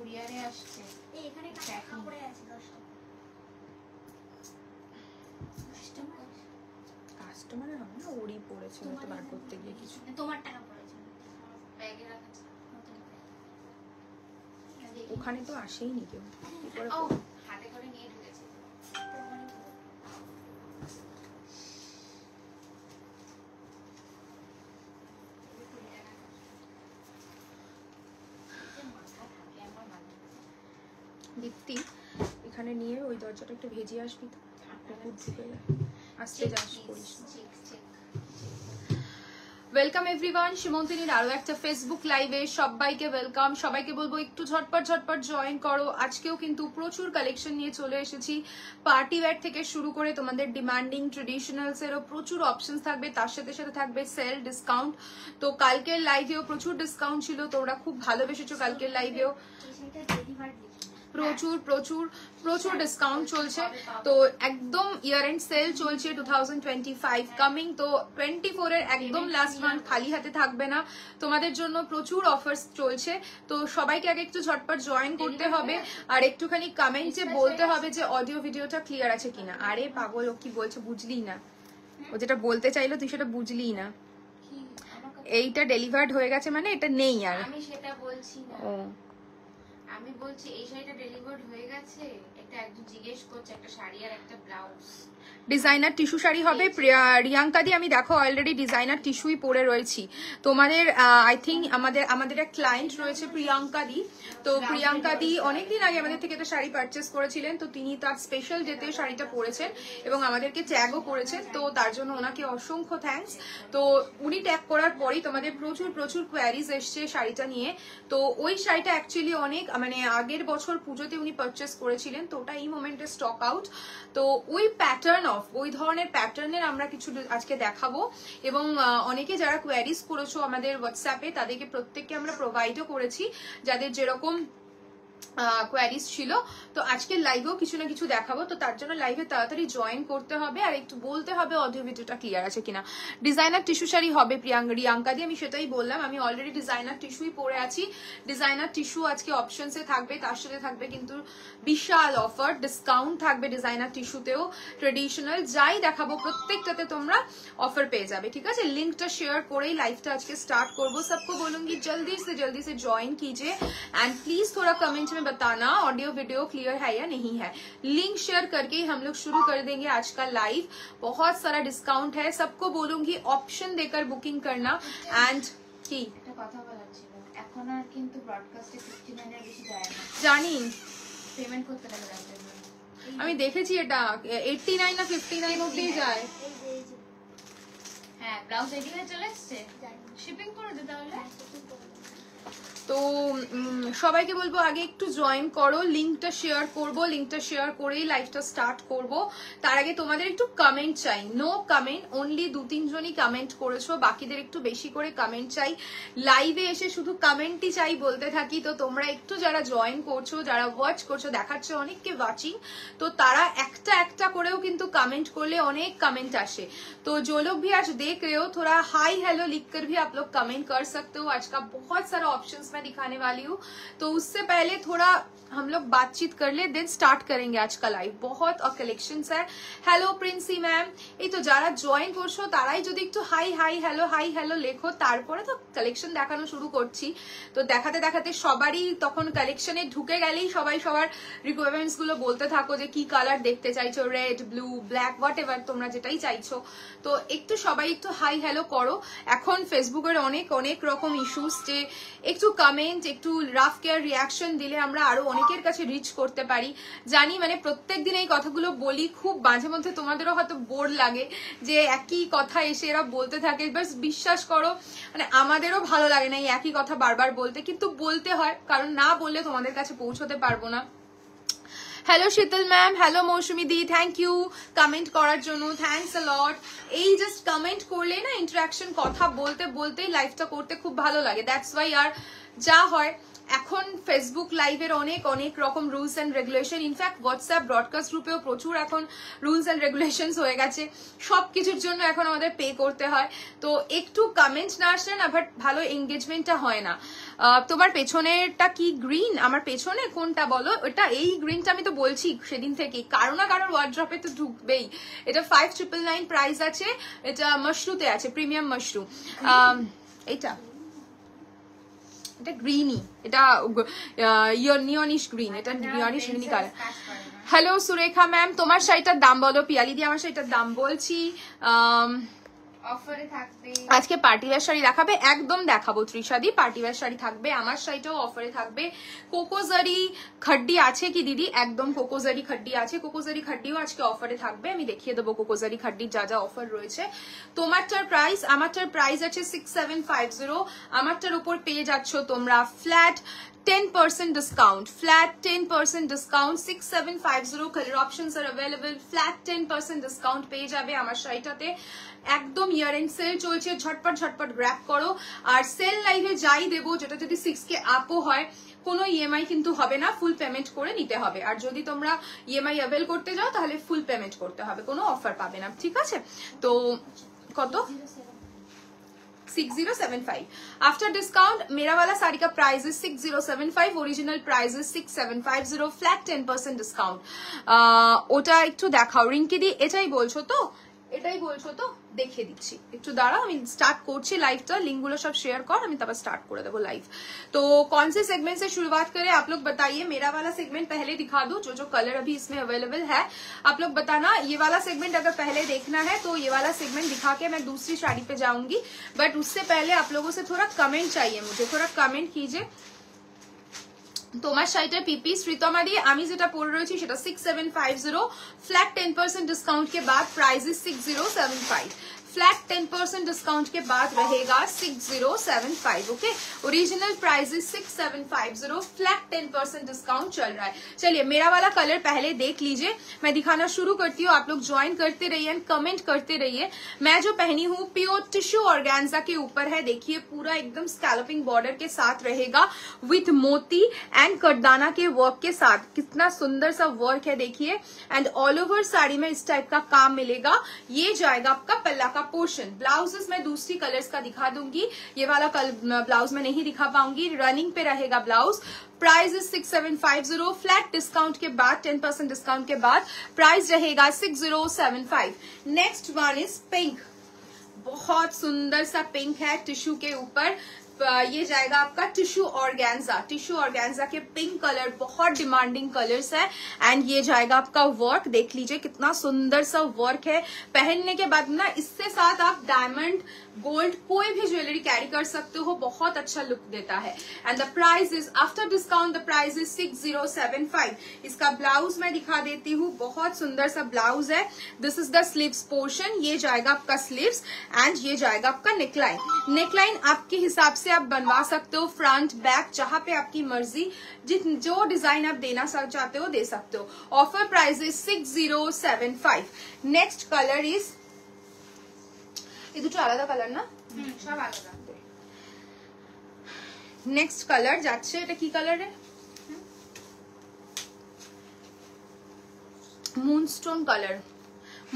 কুরিয়ারে আসছে। এই এখানে টাকা পড়ে আছে 10 টাকা। কাস্টমার হবে না, ওরই পড়েছে তো বার করতে গিয়ে কিছু। তোমার টাকা পড়েছে ব্যাগে রাখা। ওখানে তো আসেই নি কেউ, কি করে ও হাতে করে নিয়ে ঢুকেছে। দীপ্তি এখানে নিয়ে ওই দরজাটা একটু ভেজিয়ে আসবি তো, কুকুর ঢুকে যায়, আসতে যাস করিস না। ওয়েলকাম এভরিওয়ান, সীমন্তিনীর আরো একটা ফেসবুক লাইভে সবাইকে ওয়েলকাম। সবাইকে বলবো একটু ঝটপট ঝটপট জয়েন করো। আজকেও কিন্তু প্রচুর কালেকশন নিয়ে চলে এসেছি, পার্টি ওয়্যার থেকে শুরু করে তোমাদের ডিমান্ডিং ট্রেডিশনালস এরও প্রচুর অপশনস থাকবে, তার সাথে সাথে থাকবে সেল ডিসকাউন্ট। তো কালকের লাইভেও প্রচুর ডিসকাউন্ট ছিল, তোমরা খুব ভালোবেসেছো কালকের লাইভেও। প্রচুর প্রচুর প্রচুর ডিসকাউন্ট চলছে। তো একদম ইয়ার এন্ড সেল চলছে 2025 কামিং। তো 24 এর একদম লাস্ট মান্থ, খালি হাতে থাকবে না, তোমাদের জন্য প্রচুর অফার্স চলছে। তো সবাইকে আগে একটু ঝটপট জয়েন করতে হবে আর একটুখানি কমেন্টে বলতে হবে যে অডিও ভিডিওটা ক্লিয়ার আছে কিনা। আরে পাগল, ও কি বলছে বুঝলি না, ও যেটা বলতে চাইলো তুই সেটা বুঝলি না। এইটা ডেলিভার্ড হয়ে গেছে মানে এটা নেই আর, আমি সেটা বলছি না। ও আমি বলছি এই শাড়িটা ডেলিভার্ড হয়ে গেছে। এটা একজন জিজ্ঞেস করছে, একটা শাড়ি আর একটা ব্লাউজ। ডিজাইনার টিস্যু শাড়ি হবে রিয়াঙ্কা দি। আমি দেখো অলরেডি ডিজাইনার টিস্যুই পরে রয়েছি। তোমাদের আই থিঙ্ক আমাদের এক ক্লায়েন্ট রয়েছে প্রিয়াঙ্কা দি। তো প্রিয়াঙ্কা দি অনেকদিন আগে আমাদের থেকে একটা শাড়ি পারচেস করেছিলেন, তো তিনি তার স্পেশাল ডেতে শাড়িটা পরেছেন এবং আমাদেরকে ট্যাগও করেছেন। তো তার জন্য ওনাকে অসংখ্য থ্যাঙ্কস। তো উনি ট্যাগ করার পরই তোমাদের প্রচুর প্রচুর কোয়ারিজ এসছে শাড়িটা নিয়ে। তো ওই শাড়িটা অ্যাকচুয়ালি অনেক মানে আগের বছর পুজোতে উনি পারচেস করেছিলেন, তো ওটা এই মোমেন্টে স্টক আউট। তো ওই প্যাটার্ন অফ ওই ধরনের প্যাটার্নের আমরা কিছু আজকে দেখাবো এবং অনেকে যারা কোয়ারিজ করেছো আমাদের হোয়াটসঅ্যাপে তাদেরকে প্রত্যেককে আমরা প্রোভাইডও করেছি, যাদের যেরকম কোয়ারিজ ছিল। তো আজকের লাইভেও কিছু না কিছু দেখাবো, তো তার জন্য লাইভে তাড়াতাড়ি জয়েন করতে হবে আর একটু বলতে হবে অডিও ভিডিওটা ক্লিয়ার আছে কিনা। ডিজাইনার টিস্যু শাড়ি হবে রিয়াঙ্কা দিয়ে, আমি সেটাই বললাম। আমি অলরেডি ডিজাইনার টিস্যুই পরে আছি। ডিজাইনার টিস্যু আজকে অপশনসে থাকবে, তার সাথে থাকবে কিন্তু বিশাল অফার, ডিসকাউন্ট থাকবে ডিজাইনার টিস্যুতেও। ট্রেডিশনাল যাই দেখাবো প্রত্যেকটাতে তোমরা অফার পেয়ে যাবে, ঠিক আছে। লিঙ্কটা শেয়ার করেই লাইভটা আজকে স্टार्ट করবো। सबको बोलूंगी जल्दी से ज्वाइन कीजिए एंड प्लीज थोड़ा कमेंट में बताना ऑडियो वीडियो क्लियर है या नहीं है। लिंक शेयर करके हम लोग शुरू कर देंगे आज का लाइव। बहुत सारा डिस्काउंट है, सबको बोलूंगी ऑप्शन देकर बुकिंग करना एंड की একটা কথা বলার ছিল। এখন আর কিন্তু ব্রডকাস্টে 59 এর বেশি যায় না, জানি। পেমেন্ট করতে লাগে তার জন্য। আমি দেখেছি এটা 89 না 59 অবধি যায়। হ্যাঁ, ব্লাউজ রেডি হয়ে চলে এসেছে, শিপিং করে দে তাহলে। তো সবাইকে বলবো আগে একটু জয়েন করো, লিঙ্কটা শেয়ার করবো, লিঙ্কটা শেয়ার করেই লাইভটা স্টার্ট করব। তার আগে তোমাদের একটু কমেন্ট চাই, নো কমেন্ট, অনলি 2-3 জনই কমেন্ট করেছো, বাকিদের একটু বেশি করে কমেন্ট চাই। লাইভে এসে শুধু কমেন্টই চাই বলতে থাকি। তো তোমরা একটু যারা জয়েন করছো, যারা ওয়াচ করছো, দেখাচ্ছে অনেককে ওয়াচিং, তো তারা একটা একটা করেও কিন্তু কমেंट করলে অনেক कमेंट আসে। तो जो लोग भी आज देख रहे हो थोड़ा हाई हेलो लिखकर भी आप लोग कमेंट कर सकते हो। आज का बहुत सारा ऑप्शंस मैं दिखाने वाली हूँ, तो उससे पहले थोड़ा हम लोग बातचीत कर ले, देन स्टार्ट करेंगे आज का लाइव। बहुत कलेक्शंस है। हेलो प्रिंसी मैम, এই তো যারা জয়েন করছো তারাই যদি একটু হাই হ্যালো লেখো, তারপরে তো কালেকশন দেখানো শুরু করছি। তো দেখাতে দেখাতে সবারই তখন কালেকশনে ঢুকে গেলেই সবাই সবার রিকোয়ারমেন্টস গুলো বলতে থাকো যে কি কালার দেখতে চাইছো, red, blue, black, what ever তোমরা যেটাই চাইছো। তো একটু সবাই একটু হাই হ্যালো করো। এখন ফেসবুকের অনেক রকম ইস্যুস, যে একটু কমেন্ট, একটু রাফ কেয়ার রিয়াকশন দিলে আমরা আরো অনেকের কাছে রিচ করতে পারি। জানি মানে প্রত্যেকদিন এই কথাগুলো বলি, খুব মাঝে মধ্যে তোমাদেরও হয়তো বোর লাগে যে একই কথা এসে এরা বলতে থাকে। বাস বিশ্বাস করো, মানে আমাদেরও ভালো লাগে না এই একই কথা বারবার বলতে, কিন্তু বলতে হয়, কারণ না বললে তোমাদের কাছে পৌঁছতে পারবো না। Hello Sheetal ma'am, hello Mousumi di, thank you comment করার জন্য, থ্যাংকস আ লট। এই জাস্ট কমেন্ট করলে না ইন্টারাকশন, কথা বলতে বলতেই লাইভটা করতে খুব ভালো লাগে। দ্যাটস ওয়াই আর যা হয় এখন ফেসবুক লাইভের অনেক অনেক রকম rules and regulation, in fact WhatsApp broadcast গ্রুপেও প্রচুর এখন রুলস অ্যান্ড রেগুলেশনস হয়ে গেছে, সব কিছুর জন্য এখন আমাদের পে করতে হয়। তো একটু কমেন্ট না আসলে না বাট ভালো এঙ্গেজমেন্টটা হয় না। তোমার পেছনেরটা কি গ্রিন? আমার পেছনে কোনটা বলো? এটা এই গ্রিনটা আমি তো বলছি সেদিন থেকে, কারো না কারোর ওয়ার্ড্রপে তো ঢুকবেই। এটা 5999 প্রাইস আছে, এটা মাশরুতে আছে, প্রিমিয়াম মাশরু। এটা গ্রিনি, এটা নিয়নিশ গ্রিন, এটা নিয়নিশ গ্রিনি কালার। হ্যালো সুরেখা ম্যাম, তোমার শাড়িটার দাম বলো। পিয়ালি দি আমার শাড়িটার দাম বলছি। অফারে থাকবে আজকে পার্টিওয়্যার শাড়ি দেখাবে, একদম দেখাবো ত্রিশাদি, পার্টিওয়্যার শাড়ি থাকবে, আমার শাড়িটাও অফারে থাকবে। কোকোজারি খাড্ডি আছে কি দিদি? একদম কোকোজারি খাড্ডি আছে, কোকোজারি খাড্ডিও আজকে অফারে থাকবে, আমি দেখিয়ে দেবো কোকোজারি খাড্ডির যা যা অফার রয়েছে। তোমারটার প্রাইস, আমারটার প্রাইস আছে 6750, আমারটার উপর পেয়ে যাচ্ছ তোমরা flat 10% discount, flat 10% discount, 6750 color options are available, flat 10% discount পেয়ে যাবে আমার শাড়িটাতে। একদম ইয়ার এন্ড সেল চলছে, ঝটপট ঝটপট গ্র্যাব করো। আর সেল লাইভে যাই দেবো, যেটা যদি 6K আপও হয় কোনো ইএমআই কিন্তু হবে না, ফুল পেমেন্ট করে নিতে হবে। আর যদি তোমরা ইএমআই অ্যাভেল করতে যাও তাহলে ফুল পেমেন্ট করতে হবে, কোনো অফার পাবে না, ঠিক আছে? তো কত? 6075 आफ्टर डिस्काउंट। मेरा वाला साड़ी का प्राइस है 6075, ओरिजिनल प्राइस है 6750, फ्लैट 10% डिस्काउंट। ওটা একটু দেখাও রিঙ্কি দি, এটাই বলছো তো? এটাই বলছো তো? দেখিয়ে দিচ্ছি, একটু दाঁড়াও, আমি स्टार्ट করছি लाइव। लिंक गुलो सब शेयर कर, আমি तब स्टार्ट कर देबो लाइव। तो कौन से सेगमेंट से शुरुआत करें आप लोग बताइए। मेरा वाला सेगमेंट पहले दिखा दूं, जो जो कलर अभी इसमें अवेलेबल है आप लोग बताना। ये वाला सेगमेंट अगर पहले देखना है तो ये वाला सेगमेंट दिखा के मैं दूसरी साड़ी पे जाऊंगी, बट उससे पहले आप लोगों से थोड़ा कमेंट चाहिए मुझे, थोड़ा कमेंट कीजिए। তোমার শাড়িটার পিপি শ্রীতমা দিয়ে আমি যেটা পরে রয়েছি সেটা 6750, फ्लैट 10% डिस्काउंट के बाद प्राइस 6075, फ्लैट 10% डिस्काउंट के बाद रहेगा 6075, okay. Original price 6750, flat 10% discount चल रहा है। चलिए मेरा वाला कलर पहले देख लीजिए, मैं दिखाना शुरू करती हूँ, आप लोग ज्वाइन करते रहिए एंड कमेंट करते रहिए। मैं जो पहनी हूँ प्योर टिश्यू ऑर्गेन्जा के ऊपर है, देखिए पूरा एकदम स्कैल्पिंग बॉर्डर के साथ रहेगा विथ मोती एंड कटदाना के वर्क के साथ, कितना सुंदर सा वर्क है देखिए। एंड ऑल ओवर साड़ी में इस टाइप का काम मिलेगा। ये जाएगा आपका पल्ला का पोर्शन। ब्लाउजेस मैं दूसरी कलर्स का दिखा दूंगी, ये वाला ब्लाउज में नहीं दिखा पाऊंगी, रनिंग पे रहेगा ब्लाउज। प्राइस 6750, फ्लैट डिस्काउंट के बाद 10% डिस्काउंट के बाद प्राइस रहेगा 6075। नेक्स्ट वन इज पिंक, बहुत सुंदर सा पिंक है टिश्यू के ऊपर। ये जाएगा आपका टिश्यू ऑर्गेन्जा, टिश्यू ऑर्गेन्जा के पिंक कलर बहुत डिमांडिंग कलर्स है। एंड ये जाएगा आपका वर्क, देख लीजिए कितना सुंदर सा वर्क है। पहनने के बाद ना इससे साथ आप डायमंड गोल्ड कोई भी ज्वेलरी कैरी कर सकते हो, बहुत अच्छा लुक देता है। And the price is after discount, the price is 6075। इसका ब्लाउज मैं दिखा देती हूँ, बहुत सुंदर सा ब्लाउज है। This is the sleeves portion, ये जाएगा आपका स्लीव्स एंड ये जाएगा आपका नेकलाइन। नेकलाइन आपके हिसाब से आप बनवा सकते हो, फ्रंट बैक जहां पे आपकी मर्जी, जो डिजाइन आप देना चाहते हो दे सकते हो। Offer price is 6075। Next colour is, ये দুটো আলাদা কালার না? সব আলাদা। নেক্সট কালার যাচ্ছে, এটা কি colour? Moonstone colour,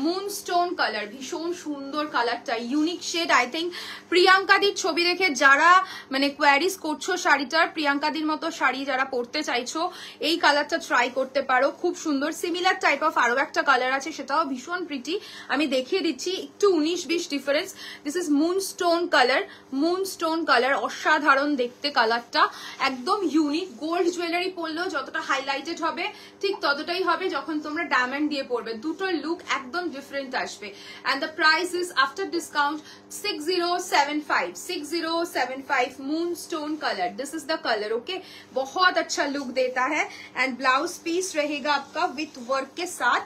moonstone colour, ভীষণ সুন্দর কালারটা, ইউনিক শেড। আই থিঙ্ক প্রিয়াঙ্কাদির ছবি দেখে যারা মানে কোয়ারিজ করছো শাড়িটার, প্রিয়াঙ্কাদির মতো শাড়ি যারা পরতে চাইছো এই কালারটা ট্রাই করতে পারো, খুব সুন্দর। সিমিলার টাইপ অফ আরো একটা কালার আছে, সেটাও ভীষণ প্রিটি, আমি দেখিয়ে দিচ্ছি, একটু 19-20 difference. This is moonstone colour, moonstone colour, অসাধারণ দেখতে কালারটা, একদম ইউনিক। গোল্ড জুয়েলারি পরলেও যতটা হাইলাইটেড হবে ঠিক ততটাই হবে যখন তোমরা ডায়মন্ড দিয়ে পরবে, দুটোর লুক একদম ডিফারেন্ট আসবে। And the price is after discount 6075 moonstone colour, this is the colour, okay. बहुत अच्छा लुक देता है। एंड ब्लाउज पीस रहेगा आपका विथ वर्क के साथ,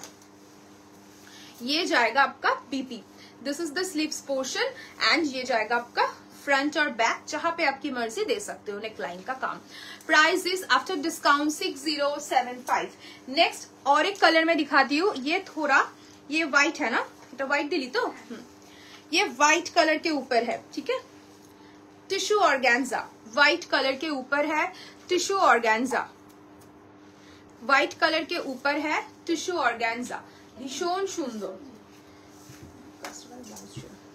ये जाएगा आपका BP. This is the sleeves portion and ये जाएगा आपका फ्रंट और बैक, जहां पे आपकी मर्जी दे सकते हो नेकलाइन का काम। Price is after discount 6075। Next और एक कलर में दिखाती हूँ, ये थोड़ा, ये व्हाइट है ना, तो व्हाइट दिली तो ये व्हाइट कलर के ऊपर है, ठीक है। टिश्यू ऑर्गेन्जा, व्हाइट कलर के ऊपर है टिश्यू ऑर्गेन्जा, व्हाइट कलर के ऊपर है टिश्यू ऑर्गेन्जा, भीषण सुंदर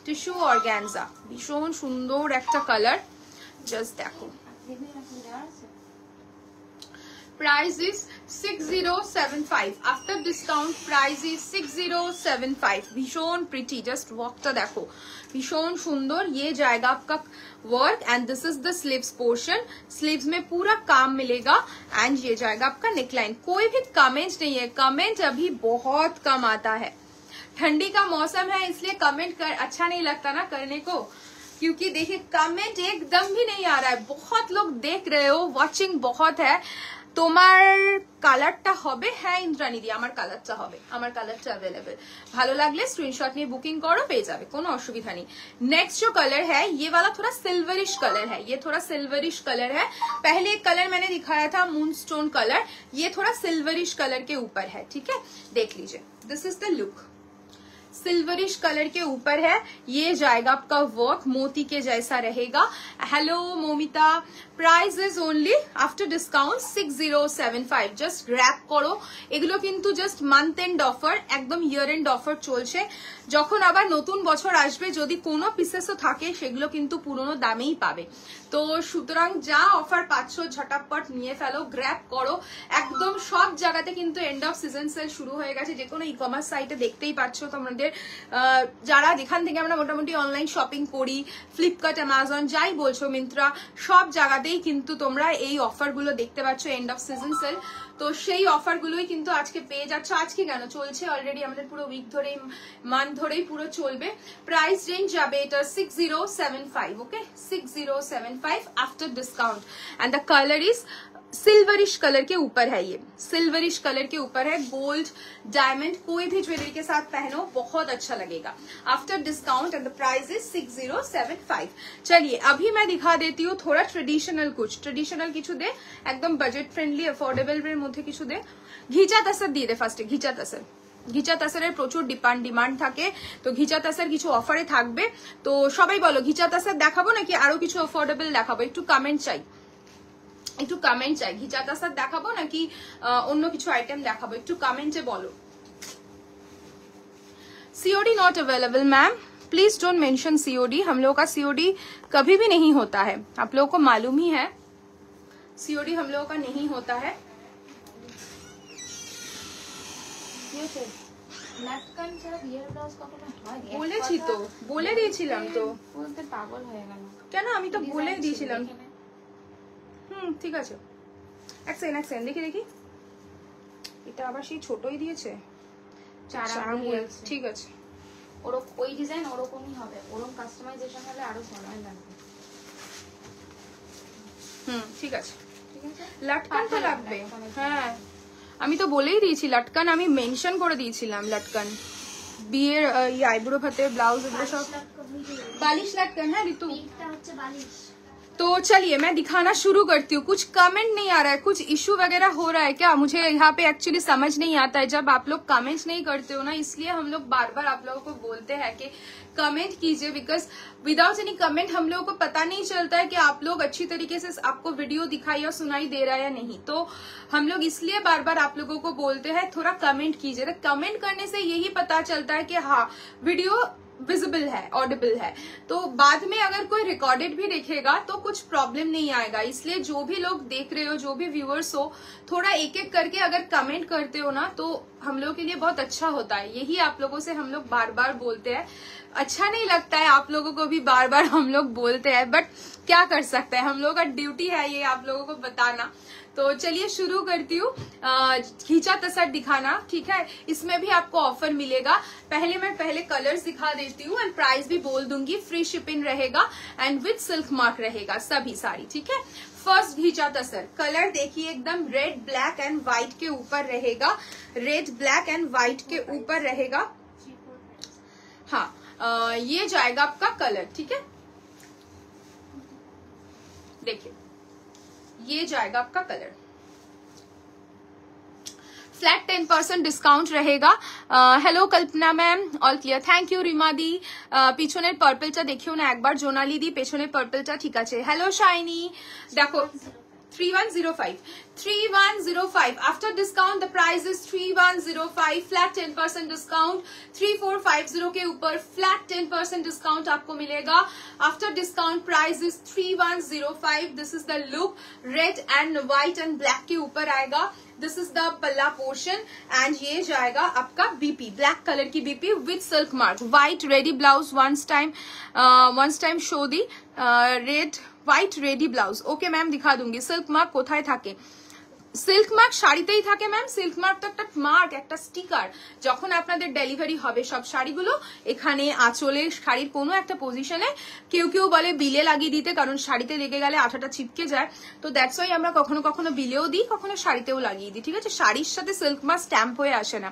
টিস্যু অর্গানজা, ভীষণ সুন্দর একটা কালার। জাস্ট দেখো, price is 6075, after discount price is 6075। ভীষণ প্রিটি, জাস্ট ওয়ার্কটা দেখো, भीषण सुंदर। ये जाएगा आपका work and this is the sleeves portion, sleeves में पूरा काम मिलेगा एंड ये जाएगा आपका नेकलाइन। कोई भी कमेंट नहीं है, कमेंट अभी बहुत कम आता है, ठंडी का मौसम है इसलिए कमेंट कर अच्छा नहीं लगता ना करने को, क्योंकि देखिए कमेंट एकदम भी नहीं आ रहा है। बहुत लोग देख रहे हो, वॉचिंग बहुत है। তোমার কালারটা হবে, হ্যাঁ ইন্দ্রাণীদি আমার কালারটা হবে, আমার কালারটা अवेलेबल। ভালো লাগলে স্ক্রিনশট নিয়ে বুকিং করো, পেয়ে যাবে, কোনো অসুবিধা নেই। नेक्स्ट जो कलर है ये वाला थोड़ा सिल्वरिश कलर है, ये थोड़ा सिल्वरिश कलर है। पहले एक कलर मैंने दिखाया था मूनस्टोन कलर, ये थोड़ा सिल्वरिश कलर के ऊपर है, ठीक है, देख लीजिए। This is the look, silverish colour के ऊपर है, ये जाएगा आपका वर्क, मोती के जैसा रहेगा। Hello Moumita, price is only after discount 6075। Just grab করো, এগুলো কিন্তু জাস্ট মান্থ এন্ড অফার, একদম ইয়ার এন্ড অফার চলছে। যখন আবার নতুন বছর আসবে যদি কোনো পিসেসও থাকে সেগুলো কিন্তু পুরনো দামেই পাবে। তো সুতরাং যা অফার পাচ্ছ ঝটাপট নিয়ে ফেলো, গ্র্যাব করো। একদম সব জায়গাতে কিন্তু এন্ড অফ সিজন সেল শুরু হয়ে গেছে, যে কোনো ই কমার্স সাইটে দেখতেই পাচ্ছ তোমাদের, যারা যেখান থেকে আমরা মোটামুটি অনলাইন শপিং করি, ফ্লিপকার্ট, অ্যামাজন, যাই বলছো, মিন্ত্রা, সব জায়গাতেই কিন্তু তোমরা এই অফারগুলো দেখতে পাচ্ছ, এন্ড অফ সিজন সেল। তো সেই অফারগুলোই কিন্তু আজকে পেয়ে যাচ্ছ। আজকে কেন চলছে, অলরেডি আমাদের পুরো উইক ধরেই, মান্থ ধরেই পুরো চলবে। প্রাইস রেঞ্জ যাবে এটা 6075, ওকে, 6075 after discount and the colour is silverish colour के ऊपर है, ये सिल्वरिश कलर के ऊपर है, गोल्ड डायमंड, कोई भी ज्वेलरी के साथ पहनो बहुत अच्छा लगेगा। After discount and the price is 6075। चलिए अभी मैं दिखा देती हूँ थोड़ा ट्रेडिशनल, कुछ ट्रेडिशनल किछु दे, एकदम बजट फ्रेंडली अफोर्डेबल এর মধ্যে কিছু দে। ঘিচা তাসার দিয়ে দে ফার্স্টে, ঘিচা তাসার, ঘিচা তাসারের প্রচুর ডিমান্ড থাকে, তো ঘিচা তাসার কিছু অফারে থাকবে। তো সবাই বলো ঘিচা তাসার দেখাবো নাকি আরো কিছু অফোর্ডেবল দেখাবো, একটু কমেন্ট চাই, একটু কমেন্ট চাই। ঘিচা তাসার দেখাবো নাকি অন্য কিছু আইটেম দেখাবো, একটু কমেন্টে বলো। COD not available ma'am, please don't mention COD, हम लोगों का सीओडी कभी भी नहीं होता है, आप लोगों को मालूम ही है, सीओडी हम लोगों का नहीं होता है। বলেছি তো, বলে দিয়েছিলাম তো, বলতে পাগল হয়ে গেল কেন, আমি তো বলে দিয়েছিলাম। ঠিক আছে, এক সেকেন্ড দেখি দেখি, এটা আবার সেই ছোটই দিয়েছে, ঠিক আছে, ওই ডিজাইন ওরকমই হবে, ওরকম কাস্টমাইজেশন হলে আরো সময় লাগবে। ঠিক আছে, লটকান তো লাগবে, হ্যাঁ আমি তো বলেই দিয়েছি, লটকান আমি মেনশন করে দিয়েছিলাম, লটকান বিয়ের আইব্রো ভাতে ব্লাউজ এগুলো সব বালিশ লটকান। হ্যাঁ ঋতু, तो चलिए मैं दिखाना शुरू करती हूँ। कुछ कमेंट नहीं आ रहा है, कुछ इशू वगैरह हो रहा है क्या, मुझे यहाँ पे एक्चुअली समझ नहीं आता है। जब आप लोग कमेंट नहीं करते हो ना, इसलिए हम लोग बार बार आप लोगों को बोलते हैं कि कमेंट कीजिए, बिकॉज विदाउट एनी कमेंट हम लोगों को पता नहीं चलता है कि आप लोग अच्छी तरीके से आपको वीडियो दिखाई या सुनाई दे रहा है या नहीं। तो हम लोग इसलिए बार बार आप लोगों को बोलते हैं थोड़ा कमेंट कीजिए। तो कमेंट करने से यही पता चलता है कि हाँ वीडियो विजिबल है, ऑडिबल है। तो बाद में अगर कोई रिकॉर्डेड भी देखेगा तो कुछ प्रॉब्लम नहीं आएगा। इसलिए जो भी लोग देख रहे हो, जो भी व्यूअर्स हो, थोड़ा एक एक करके अगर कमेंट करते हो ना तो हम लोग के लिए बहुत अच्छा होता है। यही आप लोगों से हम लोग बार बार बोलते हैं। अच्छा नहीं लगता है आप लोगों को भी बार बार हम लोग बोलते हैं, बट क्या कर सकते हैं, हम लोगों का ड्यूटी है ये आप लोगों को बताना। तो चलिए शुरू करती हूँ खींचा तसर दिखाना, ठीक है। इसमें भी आपको ऑफर मिलेगा। पहले कलर्स दिखा देती हूँ एंड प्राइस भी बोल दूंगी। फ्री शिपिंग रहेगा एंड विद सिल्क मार्क रहेगा सभी साड़ी, ठीक है। फर्स्ट घीचा तसर कलर देखिए, एकदम रेड ब्लैक एंड व्हाइट के ऊपर रहेगा, रेड ब्लैक एंड व्हाइट के ऊपर रहेगा। हाँ ये जाएगा आपका कलर, ठीक है। देखिए ये जाएगा आपका कलर। फ्लैट 10% डिस्काउंट रहेगा। Hello Kalpana ma'am, all clear, thank you Rima di. পিছনের পার্পলটা দেখিও না একবার, জোনালি দি পেছনের পার্পলটা ঠিক আছে। হ্যালো শাইনি, দেখো 3105 after discount the price is 3105 flat 10% discount 3450 के ऊपर flat 10% discount आपको मिलेगा। after discount price is 3105 this is the look, red and white and black के ऊपर आएगा। this is the पल्ला portion and ये जाएगा आपका बीपी, black color की BP with silk mark, white ready blouse once time show the red white ready blouse. Okay ma'am দিখা दूंगी। সিল্ক মার্ক কোথায় থাকে? সিল্ক মার্ক শাড়িতেই থাকে ম্যাম। সিল্ক মার্ক তো একটা মার্ক, একটা স্টিকার। যখন আপনাদের ডেলিভারি হবে সব শাড়িগুলো এখানে আঁচলে শাড়ির কোনো একটা পজিশনে কেউ কেউ বলে বিলে লাগিয়ে দিতে, কারণ শাড়িতে লেগে গেলে আঠাটা ছিটকে যায়। তো দ্যাটস ওয়াই আমরা কখনো কখনো বিলেও দিই, কখনো শাড়িতেও লাগিয়ে দিই। ঠিক আছে, শাড়ির সাথে সিল্ক মার্ক স্ট্যাম্প হয়ে আসে না।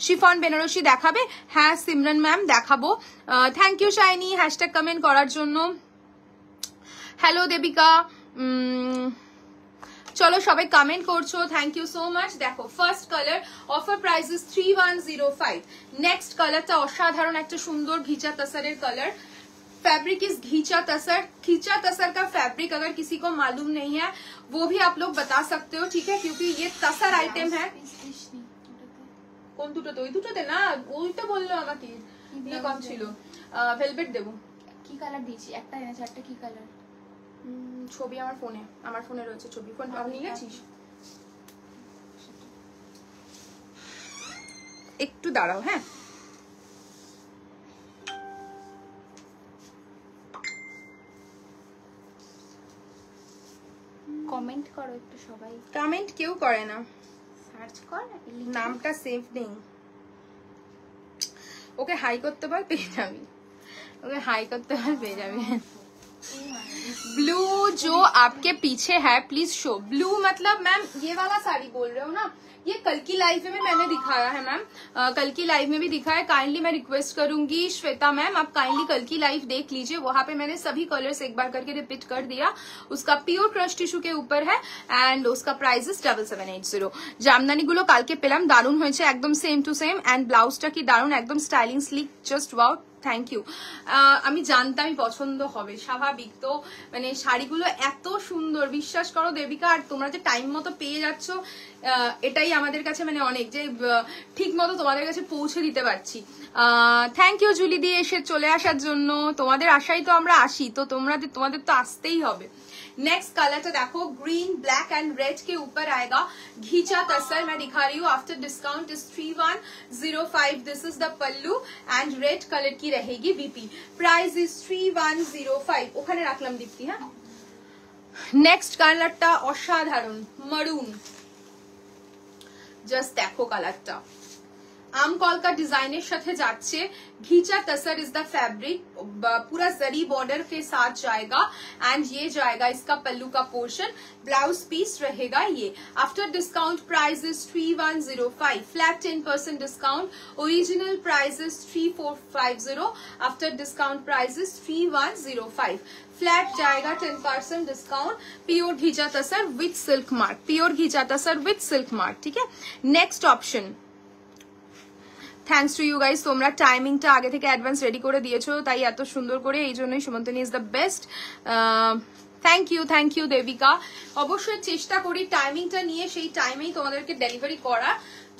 শিফন বেনারসি দেখাবে? হ্যাঁ সিমরান ম্যাম দেখাবো। Thank you Shiny hashtag comment করার জন্য। হ্যালো দেবিকা, চলো সবাই কমেন্ট করছো, থ্যাংক ইউ সো মাচ। দেখো first colour, offer price is 3105। Next কালারটা অসাধারণ একটা সুন্দর ghicha tussar colour, fabric is ghicha tussar. घीचा तसर का फैब्रिक अगर किसी को मालूम नहीं है वो भी आप लोग बता सकते हो, ठीक है, क्योंकि ये तसर आइटम है। কোন দুটোতে? ওই দুটোতে না, ওইটা বললো আমাকে না কম ছিল। ভেলভেট দেবো। কি কালার দিয়েছি? একটা এনেছে, একটা কি কালার? ছবি আমার ফোনে রয়েছে ছবি। ফোন নিয়ে গেছিস? একটু দাঁড়াও, হ্যাঁ। কমেন্ট করো একটু সবাই। কমেন্ট কেউ করে না, সার্চ কর, নামটা সেভ নেই। ওকে হাই করতে বল, পেয়ে যাবি। ओके हाई करते हैं पे जावे। ब्लू जो आपके पीछे है प्लीज शो। ब्लू मतलब मैम ये वाला साड़ी बोल रहे हो ना? ये कल की लाइव में मैंने दिखाया है मैम, कल की लाइव में भी दिखाया है। काइंडली मैं रिक्वेस्ट करूंगी श्वेता मैम, आप काइंडली कल की लाइव देख लीजिए, वहां पे मैंने सभी कलर्स एक बार करके रिपीट कर दिया। उसका प्योर क्रश टिश्यू के ऊपर है एंड उसका प्राइस इज 7780। জামদানি গুলো কালকে পেলাম, দারুণ হয়েছে, একদম সেম টু সেম। এন্ড ব্লাউজটা কি দারুণ, একদম styling sleek, just wow. Thank you. আমি জানতামই পছন্দ হবে, স্বাভাবিক তো। মানে শাড়িগুলো এত সুন্দর, বিশ্বাস করো দেবিকা, আর তোমরা যে টাইম মতো পেয়ে যাচ্ছ এটাই আমাদের কাছে মানে অনেক, যে ঠিক মতো তোমাদের কাছে পৌঁছে দিতে পারছি। থ্যাংক ইউ জুলি দিয়ে এসে চলে আসার জন্য। তোমাদের আশাই তো আমরা আসি, তো তোমাদের তো আসতেই হবে। नेक्स्ट कलर तो देखो ग्रीन ब्लैक एंड रेड के ऊपर आएगा घीचा तसर। मैं दिखा रही हूँ after discount is 3105। This is the pallu and red colour की रहेगी बीपी। Price is 3105। ওখানে রাখলাম দীপ্তি। হ্যাঁ, নেক্সট কালারটা অসাধারণ মরুন, জাস্ট দেখো কালারটা आम कॉल का डिजाइनर साथे जाच्छे। घीचा तसर इज द फैब्रिक, पूरा जरी बॉर्डर के साथ जाएगा एंड ये जाएगा इसका पल्लू का पोर्शन। ब्लाउज पीस रहेगा ये। After discount price is 3105, flat 10% discount. Original price is 3450, after discount price is 3105। Flat जाएगा 10% discount. Pure ghicha tussar with silk mark, pure ghicha tussar with silk mark, ठीक है। Next option, thanks to you guys, তোমরা টাইমিংটা আগে থেকে advance ready করে দিয়েছো, তাই এত সুন্দর করে, এই জন্যই Sumantani is the best. Thank you Debika. অবশ্যই চেষ্টা করি টাইমিংটা নিয়ে সেই টাইমেই তোমাদেরকে ডেলিভারি করা,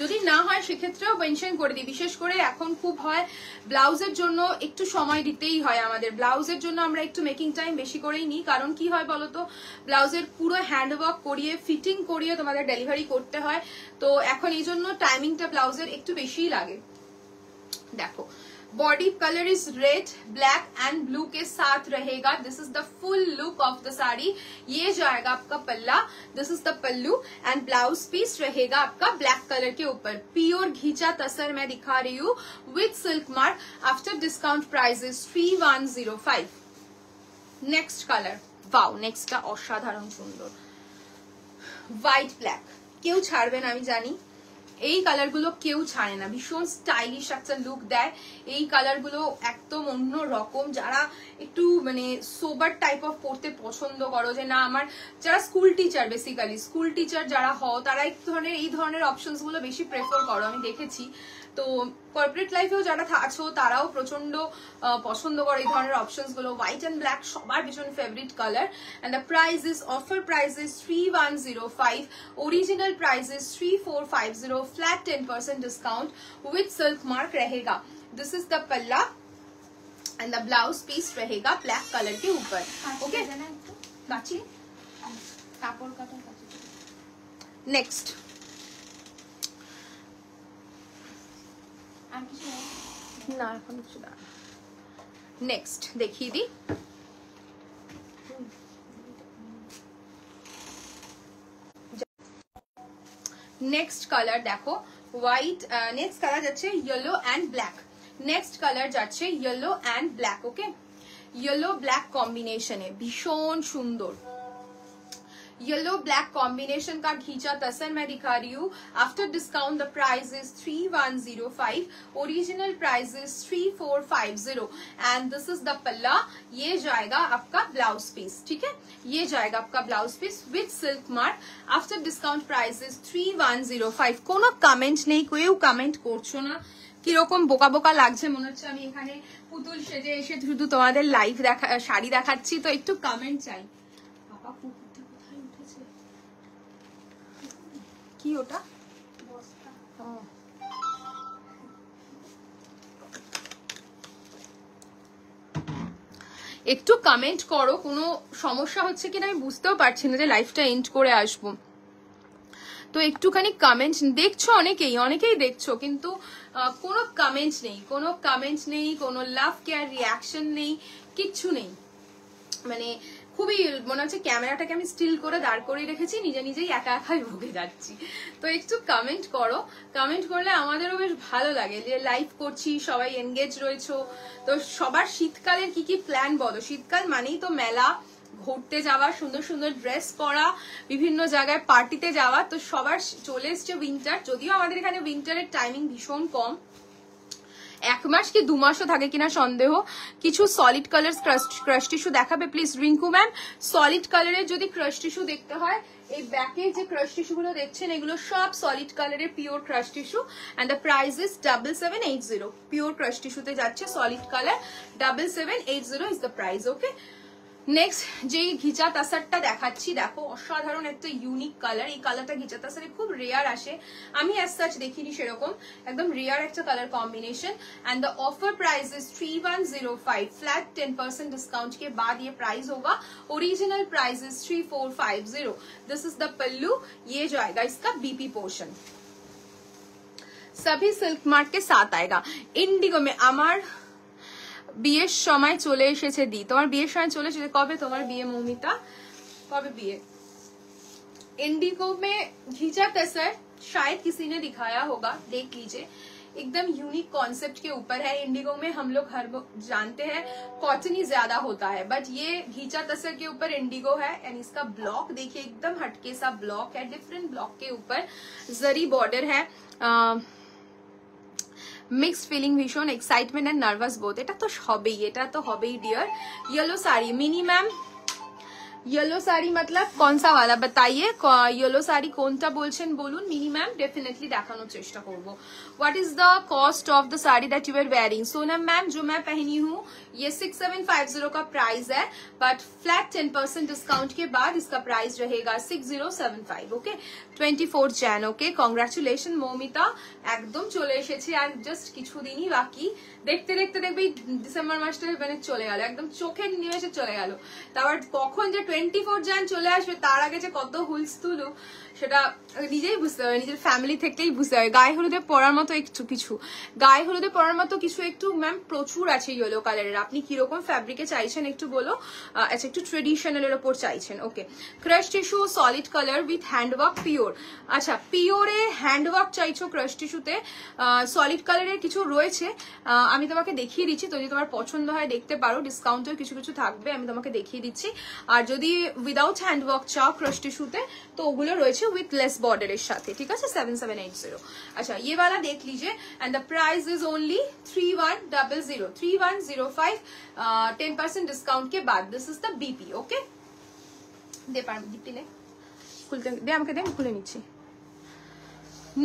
যদি না হয় সেক্ষেত্রেও মেনশন করে দিই। বিশেষ করে এখন খুব হয় ব্লাউজের জন্য একটু সময় দিতেই হয় আমাদের, ব্লাউজের জন্য আমরা একটু মেকিং টাইম বেশি করেই নিই। কারণ কি হয় বলতো, ব্লাউজের পুরো হ্যান্ডওয়ার্ক করিয়ে ফিটিং করিয়ে তোমাদের ডেলিভারি করতে হয়, তো এখন এই জন্য টাইমিংটা ব্লাউজের একটু বেশিই লাগে। देखो body colour is red black and blue के साथ रहेगा। This is the full look of the sari. ये जाएगा आपका पल्ला, this is the pallu and blouse piece रहेगा आपका ब्लैक कलर के ऊपर। प्योर घीचा तसर मैं दिखा रही हूँ with silk mark. After discount price is 3105। Next colour, wow, next का असाधारण सुंदर व्हाइट ब्लैक, क्यों छाड़बे ना, আমি জানি এই কালারগুলো কেউ ছাড়ে না, ভীষণ স্টাইলিশ একটা লুক দেয় এই কালারগুলো, একদম অন্য রকম। যারা একটু মানে সোবার টাইপ অফ পড়তে পছন্দ করো, যে না আমার যারা school teacher, basically school teacher যারা হও তারা এই ধরনের অপশনস গুলো বেশি প্রেফার করো, আমি দেখেছি। তো কর্পোরেট লাইফেও যারা আছো তারাও প্রচন্ড পছন্দ করে এই ধরনের অপশনস গুলো। হোয়াইট অ্যান্ড ব্ল্যাক সবার ভীষণ favourite colour. And the price is, offer price is 3105, original price is 3450, flat 10% discount with silk mark रहेगा। This is the palla and the blouse piece रहेगा ब्लैक कलर के ऊपर। ओके, बाची কাপড় কাটা नेक्स्ट আর কিছু নেই? না এখন কিছু না। নেক্সট দেখিয়ে দিই, নেক্সট কালার দেখো হোয়াইট, নেক্সট কালার যাচ্ছে yellow and black. Next colour যাচ্ছে yellow and black. Okay, yellow black কম্বিনেশনে ভীষণ সুন্দর येलो ब्लैक कॉम्बिनेशन का घींचा तसर मैं दिखा रही हूँ। After discount the price is 3105, original price is 3450 and this is the पल्ला। ये जाएगा आपका ब्लाउज पीस, ठीक है, ये जाएगा आपका blouse piece with silk mark. After discount price is 3105। কোনো কমেন্ট নেই, কেউ কমেন্ট করছো না, কিরকম বোকা বোকা লাগছে মনে হচ্ছে আমি এখানে পুতুল সেজে এসে শুধু তোমাদের লাইভ দেখা শাড়ি দেখাচ্ছি। তো একটু কমেন্ট চাই। বাবা কুকুরটা কোথায় উঠেছে, কি ওটা? একটু কমেন্ট করো, কোনো সমস্যা হচ্ছে কিনা আমি বুঝতেও পারছি না যে লাইভটা এন্ড করে আসবো। তো একটুখানি কমেন্ট, দেখছো অনেকেই দেখছো, কিন্তু কোনো কমেন্ট নেই, কোনো কমেন্ট নেই, কোনো লাভ কেয়ার রিয়াকশন নেই, কিচ্ছু নেই। মানে খুবই মনে হচ্ছে ক্যামেরাটাকে আমি স্টিল করে দাঁড় করিয়ে রেখেছি, নিজেই একা একাই ভুগে যাচ্ছি। তো একটু কমেন্ট করো, কমেন্ট করলে আমাদেরও বেশ ভালো লাগে যে লাইভ করছি, সবাই এনগেজ রয়েছো। তো সবার শীতকালের কি কি প্ল্যান বলো? শীতকাল মানেই তো মেলা, ঘুরতে যাওয়া, সুন্দর সুন্দর ড্রেস পরা, বিভিন্ন জায়গায় পার্টিতে যাওয়া। তো সবার চলে এসছে উইন্টার, যদিও আমাদের এখানে উইন্টারের টাইমিং ভীষণ কম, 1 মাস কি 2 মাসও থাকে কিনা সন্দেহ। কিছু সলিড কালার ক্রাশ টিস্যু দেখাবে প্লিজ রিঙ্কু ম্যাম। সলিড কালারের যদি ক্রাশ টিস্যু দেখতে হয়, এই ব্যাকে যে ক্রাশ টিস্যু গুলো দেখছেন এগুলো সব সলিড কালারের pure crush tissue and the price is 7780। Pure crash টিস্যুতে যাচ্ছে solid colour, 7780 is the price. Okay, next যে ঘিচা তাসারটা দেখাচ্ছি, দেখো অসাধারণ একটা ইউনিক কালার। এই কালারটা ঘিচা তাসারে খুব রেয়ার আসে, আমি অ্যাজ সাচ দেখিনি সেরকম, একদম রেয়ার একটা colour combination. And the offer price is 3105, flat 10% discount के बाद ये प्राइस होगा। Original price is 3450। This is the pallu, ये जो आएगा इसका बीपी पोर्शन, सभी सिल्क मार्क के साथ आएगा। इंडिगो में আমার বিয়ের সময় চলে এসেছে দি, তোমার বিয়ের সময় চলে এসেছে। কবে তোমার বিয়ে মৌমিতা, কবে বিয়ে? इंडिगो में घिचा तसर शायद किसी ने दिखाया होगा, देख लीजिए, एकदम यूनिक कॉन्सेप्ट के ऊपर है। इंडिगो में हम लोग हर जानते हैं कॉटन ही ज्यादा होता है, बट ये घिचा तसर के ऊपर इंडिगो है। एंड इसका ब्लॉक देखिए, एकदम हटके सा ब्लॉक है, डिफरेंट ब्लॉक के ऊपर जरी बॉर्डर है। मिक्स फीलिंग, भीषण एक्साइटमेंट एंड नर्वस बोथ, এটা তো হবেই dear. Yellow sari Mini ma'am, yellow sari मतलब कौन सा वाला बताइए, येलो साड़ी কোনটা বলছেন বলুন মিনি ম্যাম, डेफिनेटली দেখানোর চেষ্টা করব। What is the cost of the sari that you are wearing? Sonam ma'am, जो मैं पहनी हूँ ये 6750 का प्राइस है, बट फ्लैट 10% डिस्काउंट के बाद इसका प्राइस रहेगा 6075। Okay, 24 Jain. Okay, congratulation Moumita, একদম চলে এসেছে, আর জাস্ট কিছুদিনই বাকি। দেখতে দেখতে দেখবে ডিসেম্বর মাসটা মানে চলে গেল, একদম চোখের নিমেষে চলে গেল। তারপর কখন যে 24 জান চলে আসবে, তার আগে যে কত হুলস তুলু সেটা নিজেই বুঝতে হবে, নিজের ফ্যামিলি থেকেই বুঝতে হবে। গায়ে হলুদে পরার মতো কিছু একটু ম্যাম প্রচুর আছে ইয়েলো কালারের। আপনি কিরকম ফ্যাব্রিকে চাইছেন একটু বলো। আচ্ছা, একটু ট্রেডিশনালের ওপর চাইছেন। Okay, crash tissue solid colour with handwork pure. আচ্ছা, পিওরে হ্যান্ডওয়ার্ক চাইছো ক্রাশ টিস্যুতে, সলিড কালারের কিছু রয়েছে, আমি তোমাকে দেখিয়ে দিচ্ছি। তো যদি তোমার পছন্দ হয় দেখতে পারো, ডিসকাউন্টেও কিছু কিছু থাকবে, আমি তোমাকে দেখিয়ে দিচ্ছি। আর যদি যদি উইদাউট হ্যান্ডওয়ার্ক চাও ক্রাশ টিস্যুতে তো ওগুলো রয়েছে উইথ লেস বর্ডারের সাথে, ঠিক আছে 7780। আচ্ছা ये वाला देख लीजिए and the price is only 3100 3105 10% discount के बाद। This is the BP. Okay दे पार दीप्ति ने খুলতে দে আমাকে, দে খুলে নিচ্ছি।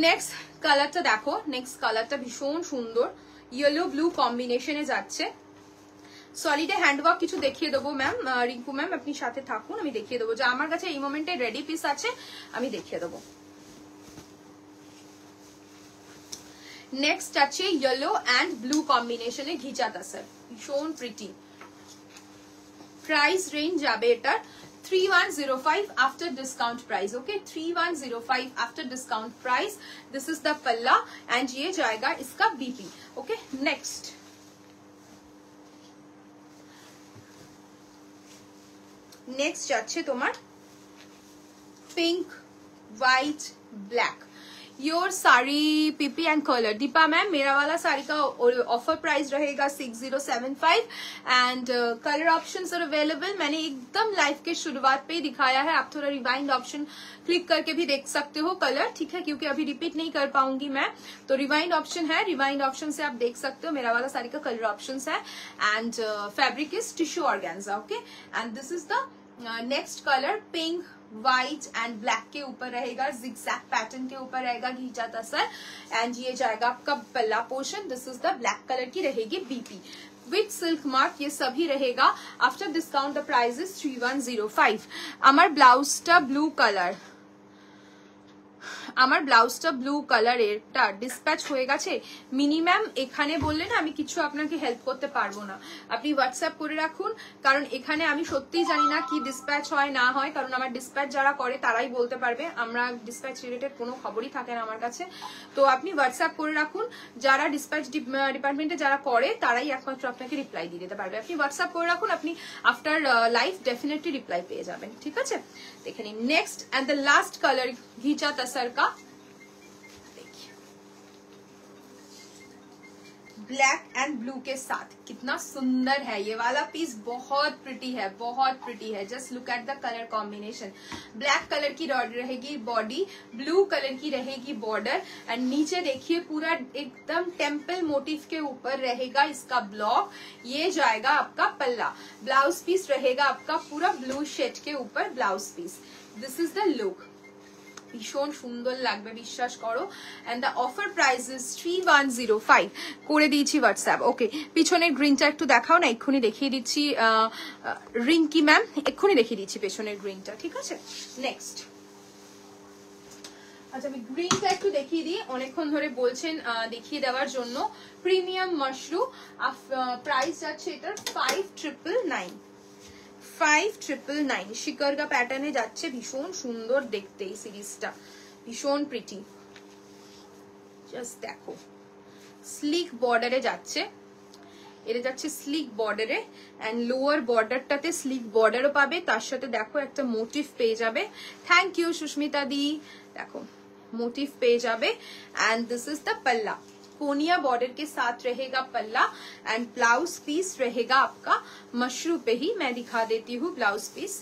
নেক্সট কালারটা দেখো, নেক্সট কালারটা ভীষণ সুন্দর, ইয়েলো ব্লু কম্বিনেশনে যাচ্ছে। সলিডে হ্যান্ডওয়ার্ক কিছু দেখিয়ে দেবো ম্যাম, রিঙ্কু ম্যাম আপনি সাথে থাকুন, আমি দেখিয়ে দেবো যে আমার কাছে এই মোমেন্টে রেডি পিস আছে, আমি দেখিয়ে দেবো। নেক্সট আছে ইয়েলো অ্যান্ড ব্লু কম্বিনেশনে ঘিচা তাসার, ভীষণ প্রিটি। প্রাইস রেঞ্জ যাবে এটার 3105 after discount price। okay 3105 after discount price। this is the palla and ये जाएगा इसका बीपी। okay next যাচ্ছে তোমার pink white black your sari पीपी एंड कलर। दीपा मैम मेरा वाला साड़ी का ऑफर प्राइस रहेगा 6075 and colour options are available. मैंने एकदम लाइव के शुरुआत पे ही दिखाया है, आप थोड़ा रिवाइंड ऑप्शन क्लिक करके भी देख सकते हो कलर, ठीक है, क्योंकि अभी रिपीट नहीं कर पाऊंगी मैं, तो रिवाइंड ऑप्शन है, रिवाइंड ऑप्शन से आप देख सकते हो मेरा वाला साड़ी का कलर ऑप्शंस है and fabric is tissue organza. Okay and this is the next colour pink white and black के ऊपर रहेगा, जिगजैग पैटर्न के ऊपर रहेगा घीचा तसर एंड ये जाएगा आपका पल्ला portion. This is the black colour की रहेगी बीपी विथ सिल्क मार्क, ये सभी रहेगा। After discount the price is 3105। আমার ব্লাউজটা ব্লু কালার, আমার ব্লাউজটা ব্লু কালারেরটা ডিসপ্যাচ হয়ে গেছে। মিনিমাম এখানে বললে না আমি কিছু আপনাকে হেল্প করতে পারবো না, আপনি হোয়াটসঅ্যাপ করে রাখুন, কারণ এখানে আমি সত্যিই জানি না কি ডিসপ্যাচ হয় না হয়, কারণ আমার ডিসপ্যাচ যারা করে তারাই বলতে পারবে, আমরা ডিসপ্যাচ রিলেটেড কোনো খবরই থাকে না আমার কাছে। তো আপনি হোয়াটসঅ্যাপ করে রাখুন, যারা ডিসপ্যাচ ডিপার্টমেন্টে যারা করে তারাই একমাত্র আপনাকে রিপ্লাই দিয়ে দিতে পারবে। আপনি হোয়াটসঅ্যাপ করে রাখুন, আপনি আফটার লাইভ ডেফিনেটলি রিপ্লাই পেয়ে যাবেন, ঠিক আছে। দেখে নিন next and the last colour घीचा तसर का, देखिए ब्लैक एंड ब्लू के साथ कितना सुंदर है ये वाला पीस, बहुत प्रिटी है, बहुत प्रिटी है। Just look at the colour combination, black colour की रहेगी बॉडी, ब्लू कलर की रहेगी बॉर्डर एंड नीचे देखिए पूरा एकदम टेम्पल मोटिव के ऊपर रहेगा इसका ब्लॉक। ये जाएगा आपका पल्ला, ब्लाउज पीस रहेगा आपका पूरा ब्लू शेड के ऊपर blouse piece. This is the look, ভীষণ সুন্দর লাগবে বিশ্বাস করো and the offer price is 3105 করে দিয়েছি হোয়াটসঅ্যাপ। ওকে পিছনের গ্রিনটা একটু দেখাও না, এক্ষুনি দেখিয়ে দিচ্ছি রিঙ্কি ম্যাম, এক্ষুনি দেখিয়ে দিচ্ছি পেছনের গ্রিনটা, ঠিক আছে। নেক্সট আচ্ছা আমি গ্রিনটা একটু দেখিয়ে দিই, অনেকক্ষণ ধরে বলছেন দেখিয়ে দেওয়ার জন্য। প্রিমিয়াম মাশরুম প্রাইস যাচ্ছে এটার 5999 5999 শিকরগা প্যাটার্নে যাচ্ছে, ভীষণ সুন্দর দেখতে এই সিরিজটা, ভীষণ প্রিটি। জাস্ট দেখো স্লিক বর্ডারে যাচ্ছে, এটা যাচ্ছে স্লিক বর্ডারে এন্ড লোয়ার বর্ডারটাতে স্লিক বর্ডারও পাবে, তার সাথে দেখো একটা মোটিভ পেয়ে যাবে। থ্যাংক ইউ সুস্মিতা দি, দেখো मोटिव पेज जावे एंड दिस इज द पल्ला, कोनिया बॉर्डर के साथ रहेगा पल्ला एंड ब्लाउज पीस रहेगा आपका मशरू पे ही, मैं दिखा देती हूँ ब्लाउज पीस।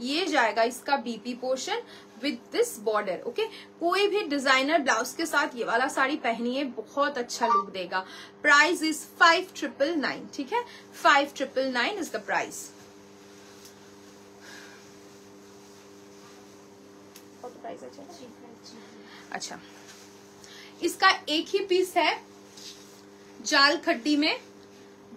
ये जाएगा इसका BP portion with this border. Okay कोई भी डिजाइनर ब्लाउज के साथ ये वाला साड़ी पहनिए, बहुत अच्छा लुक देगा। प्राइस इज 5999, ठीक है 5999 इज द प्राइस। अच्छा इसका एक ही पीस है जाल खड्डी में,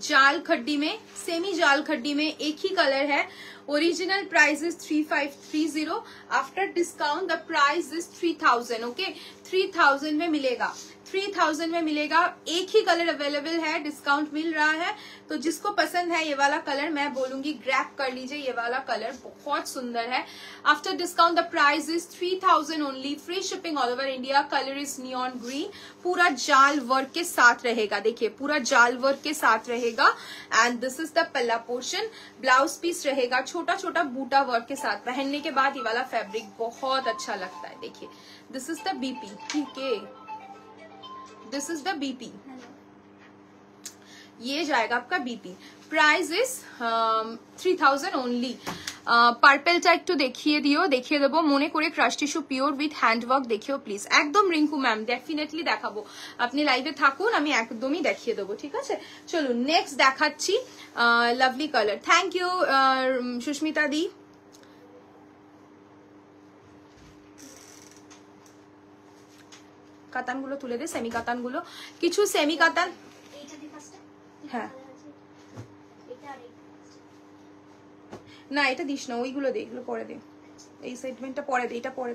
जाल खड्डी में सेमी जाल खड्डी में एक ही कलर है। Original price is 3530, after discount the price is 3000। Okay 3000 में मिलेगा, 3000 में मिलेगा, एक ही कलर अवेलेबल है, डिस्काउंट मिल रहा है, तो जिसको पसंद है ये वाला कलर मैं बोलूंगी ग्रैब कर लीजिए, ये वाला कलर बहुत सुंदर है। After discount the price is 3000 only, free shipping all over India. Colour is neon green, पूरा जाल वर्क के साथ रहेगा, देखिए पूरा जाल वर्क के साथ रहेगा एंड दिस इज द पल्ला पोर्शन। ब्लाउज पीस रहेगा छोटा छोटा बूटा वर्क के साथ, पहनने के बाद ये वाला फैब्रिक बहुत अच्छा लगता है। देखिए दिस इज द बीपी, ठीक है दिस इज द बीपी, ये जाएगा आपका बीपी। Price is 3000 only. পার্পেলটা একটু দেখিয়ে দেবো মনে করে, crash tissue pure with handwork দেখিও প্লিজ। একদম রিঙ্কু ম্যাম, ডেফিনেটলি দেখাবো, আপনি লাইভে থাকুন, আমি একদমই দেখিয়ে দেবো, ঠিক আছে? চলুন নেক্সট দেখাচ্ছি, lovely colour. Thank you Susmita di. কাতানগুলো তুলে দে, সেমি কাতানগুলো, কিছু সেমি কাতান। এইটা দি ফার্স্টে। হ্যাঁ এটা আর এইটা। না এটা দিস না, ওইগুলো দে, এগুলো পরে দে, এই সেগমেন্টটা পরে দে, এটা পরে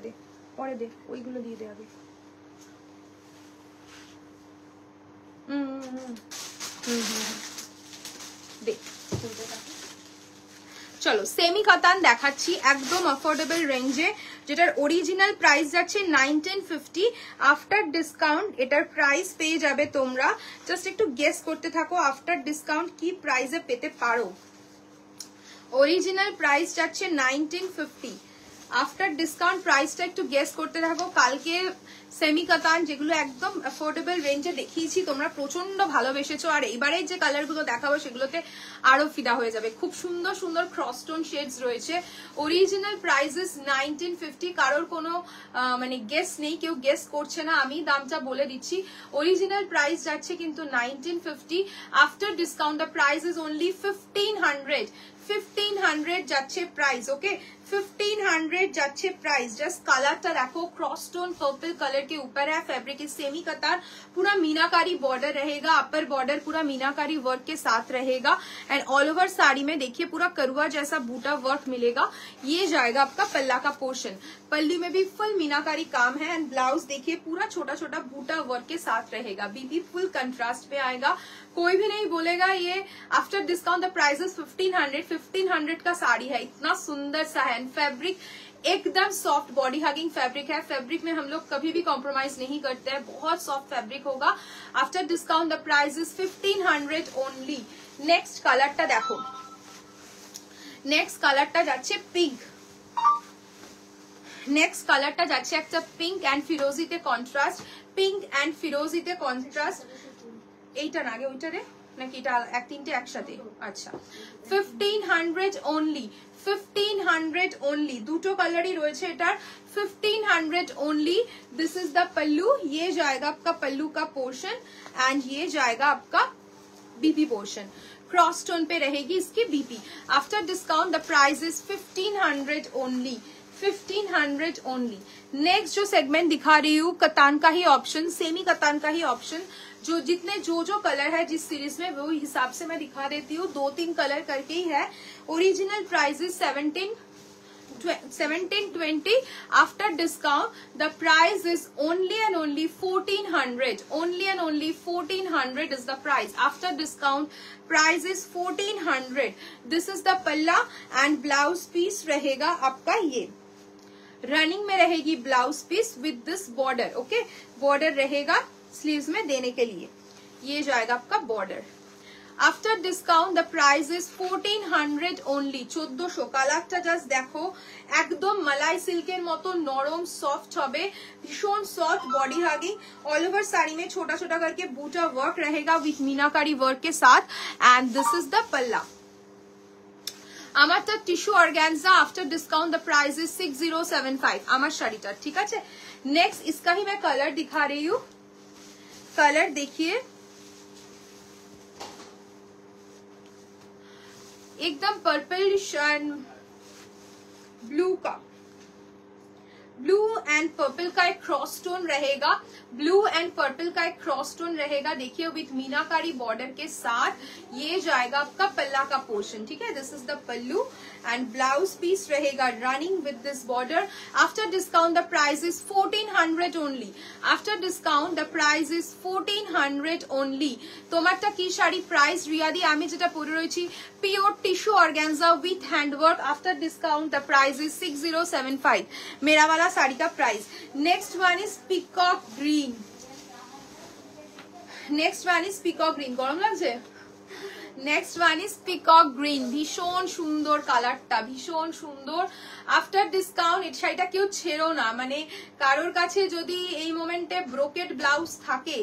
দে, ওইগুলো দিয়ে দে আগে। দে। চলো সেমি কাতান দেখাচ্ছি একদম অফোর্ডেবল রেঞ্জে, যেটার অরিজিনাল প্রাইস যাচ্ছে 1950। আফটার ডিসকাউন্ট এটার প্রাইস পেয়ে যাবে তোমরা, জাস্ট একটু গেস করতে থাকো আফটার ডিসকাউন্ট কি প্রাইসে পেতে পারো। অরিজিনাল প্রাইস যাচ্ছে 1950, আফটার ডিসকাউন্ট প্রাইসটা একটু গেস করতে থাকো। কালকে সেমি কাতান যেগুলো একদম অ্যাফোর্ডেবল রেঞ্জে দেখিয়েছি, তোমরা প্রচন্ড ভালোবেসেছো, আর এবারে যে কালারগুলো দেখাবো সেগুলোতে আরো ফিদা হয়ে যাবে। খুব সুন্দর সুন্দর ক্রসটোন শেডস রয়েছে। অরিজিনাল প্রাইসেস 1950, কারোর কোনো মানে গেস নেই, কেউ গেস করছে না, আমি দামটা বলে দিচ্ছি। অরিজিনাল প্রাইস যাচ্ছে কিন্তু 1950, after discount the price is only 1500 যাচ্ছে প্রাইস। ওকে 1500 যাচ্ছে प्राइस। जस्ट कलर देखो, क्रॉस स्टोन पर्पल कलर के ऊपर है, फैब्रिक की सेमी कतार, पूरा मीनाकारी बॉर्डर रहेगा, अपर बॉर्डर पूरा मीनाकारी वर्क के साथ रहेगा, एंड ऑल ओवर साड़ी में देखिए पूरा करुआ जैसा बूटा वर्क मिलेगा। ये जाएगा आपका पल्ला का पोर्शन, पल्ली में भी फुल मीनाकारी काम है, एंड ब्लाउज देखिए पूरा छोटा छोटा बूटा वर्क के साथ रहेगा। बीबी फुल कंट्रास्ट पे आएगा, कोई भी नहीं बोलेगा ये after discount the price is 1500 का साड़ी है। इतना सुंदर सा है, फैब्रिक एकदम सॉफ्ट बॉडी हगिंग फैब्रिक है। फैब्रिक में हम लोग कभी भी कॉम्प्रोमाइज नहीं करते हैं, बहुत सॉफ्ट फैब्रिक होगा। After discount the price is 1500 only. Next कलरটা देखो, नेक्स्ट कलरটা যাচ্ছে পিঙ্ক, नेक्स्ट कलरটা যাচ্ছে একটা পিঙ্ক এন্ড ফিরোজিতে কন্ট্রাস্ট, পিঙ্ক এন্ড ফিরোজিতে কন্ট্রাস্ট। এইটা না আগে ওইটা রে নাকি এটা এক তিনটে একসাথে? আচ্ছা 1500 ओनली, 1500 ओनली, দুটো কালারই রয়েছে এটার। 1500 only. This is the pallu, ये जाएगा आपका पल्लू का पोर्शन, एंड ये जाएगा आपका बीपी पोर्शन। क्रॉस टोन पे रहेगी इसकी BP. After discount the price is 1500 only, 1500 only. Next जो सेगमेंट दिखा रही हूँ, कतान का ही ऑप्शन, सेमी कतान का ही ऑप्शन, जो जितने जो कलर है जिस सीरीज में वो हिसाब से मैं दिखा देती हूँ। 2-3 कलर करके ही है। Original price is 1720, after discount the price is only and only 1400, only and only 1400 is the price. After discount price is 1400। This is the palla and blouse piece रहेगा आपका, ये रनिंग में रहेगी blouse peace with this border. Okay border रहेगा sleeves में देने के लिए, ये जाएगा आपका border. After discount the price is 1400 only, 1400। কালারটা জাস্ট দেখো, একদম মালাই সিল্কের মতো নরম সফট হবে, ভীষণ soft body hugging. All over sari में छोटा छोटा करके बूटा वर्क रहेगा विथ मीनाकारी वर्क के साथ, एंड दिस इज द पल्ला। আমারটা tissue organza, after discount the price is 6075 আমার শাড়িটা, ঠিক আছে। नेक्स्ट इसका ही मैं कलर दिखा रही हूँ, कलर देखिए एकदम पर्पलिश एंड ब्लू का, ब्लू एंड पर्पल का एक क्रॉस टोन रहेगा, ब्लू एंड पर्पल का एक क्रॉस टोन रहेगा। देखिए विथ मीनाकारी बॉर्डर के साथ ये जाएगा आपका पल्ला का पोर्शन, ठीक है। This is the pallu and blouse piece रहेगा running with this border. After discount the price is 1400 only, after discount the price is 1400 only. তোমারটা কি শাড়ি প্রাইস রিয়াদি? আমি যেটা পরে রয়েছি pure tissue organza with handwork. After discount the price is 6075 मेरा वाला साड़ी का price. Next one is peacock green, next one is peacock green. गरम লাগছে? Next one is peacock green, ভীষণ সুন্দর কালারটা, ভীষণ সুন্দর। আফটার ডিসকাউন্ট এই শাড়িটা কেউ ছেড়ো না, মানে কারোর কাছে যদি এই মোমেন্টে ব্রোকেট ব্লাউজ থাকে,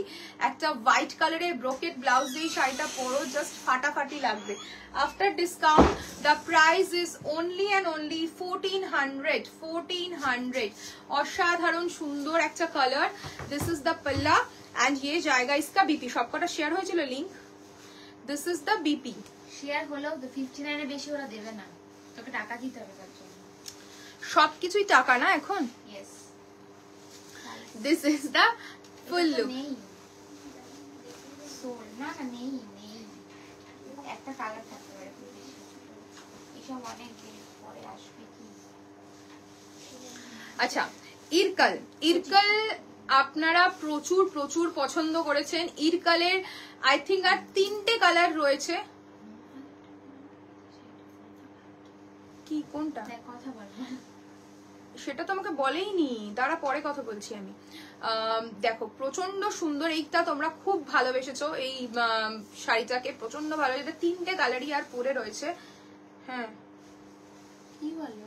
একটা হোয়াইট কালারের ব্রোকেট ব্লাউজ দিয়ে শাড়িটা পরো, জাস্ট ফাটাফাটি লাগবে। After discount the price is only and only 1400, 1400। অসাধারণ সুন্দর একটা কালার। দিস ইজ দ্য পাল্লা অ্যান্ড ये जाएगा इसका बीपी। সবকটা শেয়ার হয়েছিল link. This is the BP. Share হলেও 59 এর বেশি ওরা দেবে না, তোকে টাকা দিতে হবে তার জন্য। সবকিছুই টাকা না এখন। Yes, this is the full look. নেই সোল না, না নেই নেই, একটা কালার থাকতে পারে খুব বেশি, এসব অনেক দিন পরে আসবে কি। আচ্ছা, ইরকাল, ইরকাল আপনারা প্রচুর প্রচুর পছন্দ করেছেন। ইরকালের আই থিঙ্ক আর 3টে কালার রয়েছে। কি কোনটা কথা বলবো সেটা তো আমাকে বলেইনি, তারা পরে কথা বলছি আমি। দেখো প্রচন্ড সুন্দর, এইটা তোমরা খুব ভালোবেসেছো, এই শাড়িটাকে প্রচন্ড ভালো। এটা 3টে কালারই আর পরে রয়েছে। হ্যাঁ কি বলো,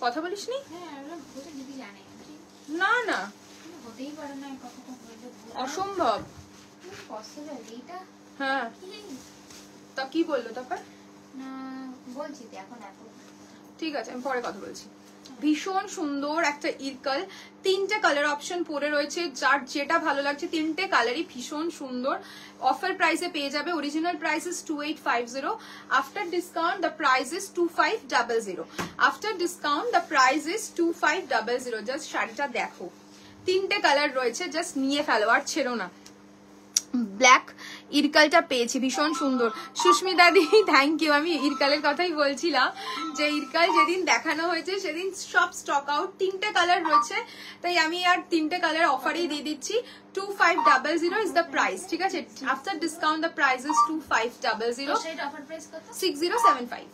কথা বলিস নি? হ্যাঁ ওরা ভুলে দিদি জানে না না, হতেই পারে না, কথাটা বলতে অসম্ভব পসিবল এইটা। হ্যাঁ তা কি বললো তারপর? না বলছি তো এখন এত ঠিক আছে, আমি পরে কথা বলছি। ভীষণ সুন্দর একটা ইরকাল, 3টে কালার অপশন পরে রয়েছে, যার যেটা ভালো লাগছে 3টে কালারই ভীষণ সুন্দর। অফার প্রাইসে পেয়ে যাবে। Original price is 2850, after discount the price is 2500। After discount the price is 2500। Just শাড়িটা দেখো, 3টে কালার রয়েছে, জাস্ট নিয়ে ফেলো আর ছেড়ো না। ব্ল্যাক ইরকালটা পেয়েছি, ভীষণ সুন্দর। সুস্মিতা দি থ্যাংক ইউ। আমি ইরকালের কথাই বলছিলাম যে ইরকাল যেদিন দেখানো হয়েছে সেদিন সব স্টক আউট, 3টে কালার রয়েছে, তাই আমি আর 3টে কালার অফারই দিয়ে দিচ্ছি। 2500 ইজ দ্য প্রাইস, ঠিক আছে? After discount the price is 2500। সেটা অফার প্রাইস কত? 6075।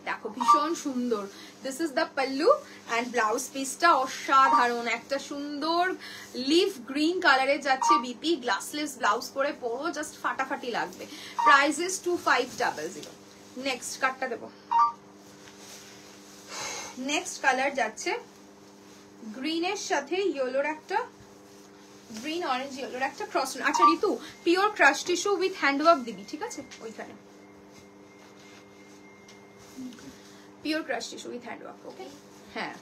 দেখো ভীষণ সুন্দর। This is the pallu and blouse পিসটা অসাধারণ, একটা সুন্দর লিভ গ্রিন কালারে যাচ্ছে বিপি। গ্লাসলেস ব্লাউজ পরে পরো, জাস্ট ফাটাফাটি লাগবে। Price is 2500। নেক্সট কাটটা দেবো। নেক্সট কালার যাচ্ছে গ্রিনের সাথে ইয়েলোর একটা, গ্রিন অরেঞ্জ ইয়েলোর একটা ক্রস। আচ্ছা Ritu, pure crush tissue with handwork দিবি, ঠিক আছে? ওইখানে pure crush tissue with handwork, okay? হ্যাঁ,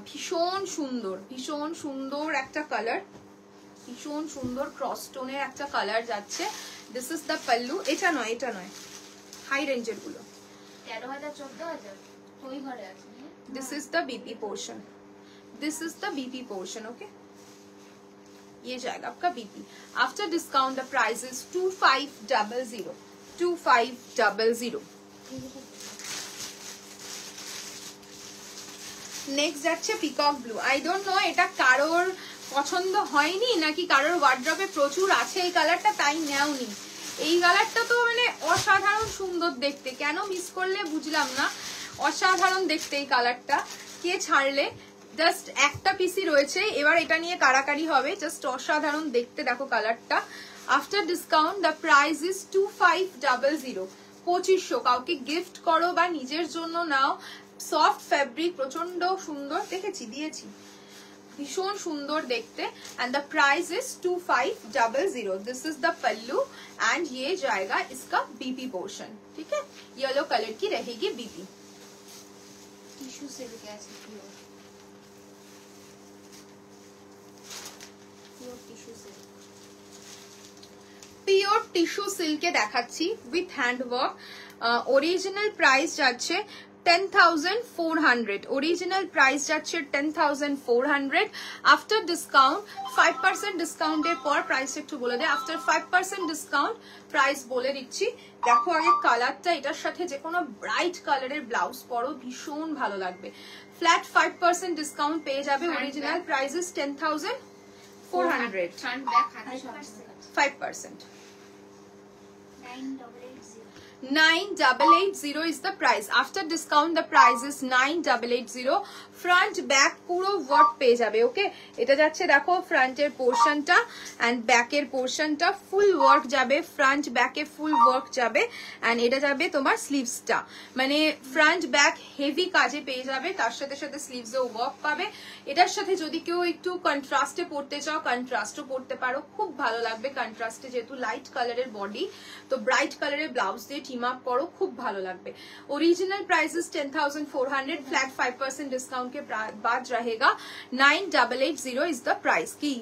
ভীষণ সুন্দর, ভীষণ সুন্দর একটা কালার, ভীষণ সুন্দর ক্রস টোনের একটা কালার যাচ্ছে। This is the pallu. এটা নয়, এটা নয়, হাই রেঞ্জের গুলো 13,000 14,000 ওই ঘরে আছে। This is the BP portion, this is the BP portion, okay? ये जाएगा आपका BP. After discount the price is 2500, 2500। Next যাচ্ছে peacock blue. I don't know এটা কারোর পছন্দ হয়নি নাকি কারোর ওয়ার্ড্রপে প্রচুর আছে এই কালারটা তাই নেওনি। এই কালারটা তো মানে অসাধারণ সুন্দর দেখতে, কেন মিস করলে বুঝলাম না। অসাধারণ দেখতে এই কালারটা, কে ছাড়লে? জাস্ট একটা পিসি রয়েছে, এবার এটা নিয়ে কারাকারি হবে। জাস্ট অসাধারণ দেখতে, দেখো কালারটা। After discount the price is 2500, 2500। কাউকে গিফট করো বা নিজের জন্য নাও। সফট ফ্যাব্রিক, প্রচন্ড সুন্দর, দেখেছি দিয়েছি, ভীষণ সুন্দর দেখতে। And the price is 2500। This is the pallu and ये जाएगा इसका बीपी पोर्शन, ठीक है? येलो कलर की रहेगी बीपी। টিস্যু সিল্ক আছে, pure tissue silk, pure tissue সিল্কে দেখাচ্ছি উইথ হ্যান্ডওয়ার্ক। অরিজিনাল প্রাইস যাচ্ছে 10,400, অরিজিনাল প্রাইস যাচ্ছে 10,400। আফটার ডিসকাউন্ট 5% ডিসকাউন্টের পর প্রাইস একটু বলে দেয়। আফটার 5% ডিসকাউন্ট প্রাইস বলে দিচ্ছি। দেখো আগে কালারটা, এটার সাথে যে কোনো ব্রাইট কালারের ব্লাউজ পরো, ভীষণ ভালো লাগবে। ফ্ল্যাট 5% ডিসকাউন্ট পেয়ে যাবে। Original price is 10,400, front back হাতে সব 5%। 9880. 9880 is the price. After discount the price is 9880. Front back পুরো ওয়ার্ক পেয়ে যাবে। ওকে, এটা যাচ্ছে দেখো ফ্রন্টের পোর্শনটা অ্যান্ড ব্যাকের পোর্শনটা ফুল ওয়ার্ক যাবে, ফ্রন্ট ব্যাকে ফুল ওয়ার্ক যাবে অ্যান্ড এটা যাবে তোমার স্লিভসটা, মানে ফ্রন্ট ব্যাক হেভি কাজে পেয়ে যাবে, তার সাথে সাথে স্লিভসেও ওয়ার্ক পাবে। এটার সাথে যদি কেউ একটু কন্ট্রাস্টে পড়তে চাও কন্ট্রাস্টও পড়তে পারো, খুব ভালো লাগবে কন্ট্রাস্টে, যেহেতু লাইট কালারের বডি তো ব্রাইট কালারের ব্লাউজ দিয়ে টিম আপ করো, খুব ভালো লাগবে। ओरिजिनल प्राइसेस 10,400, फ्लैट 5% डिस्काउंट के बाद रहेगा 9,880 इज द प्राइस की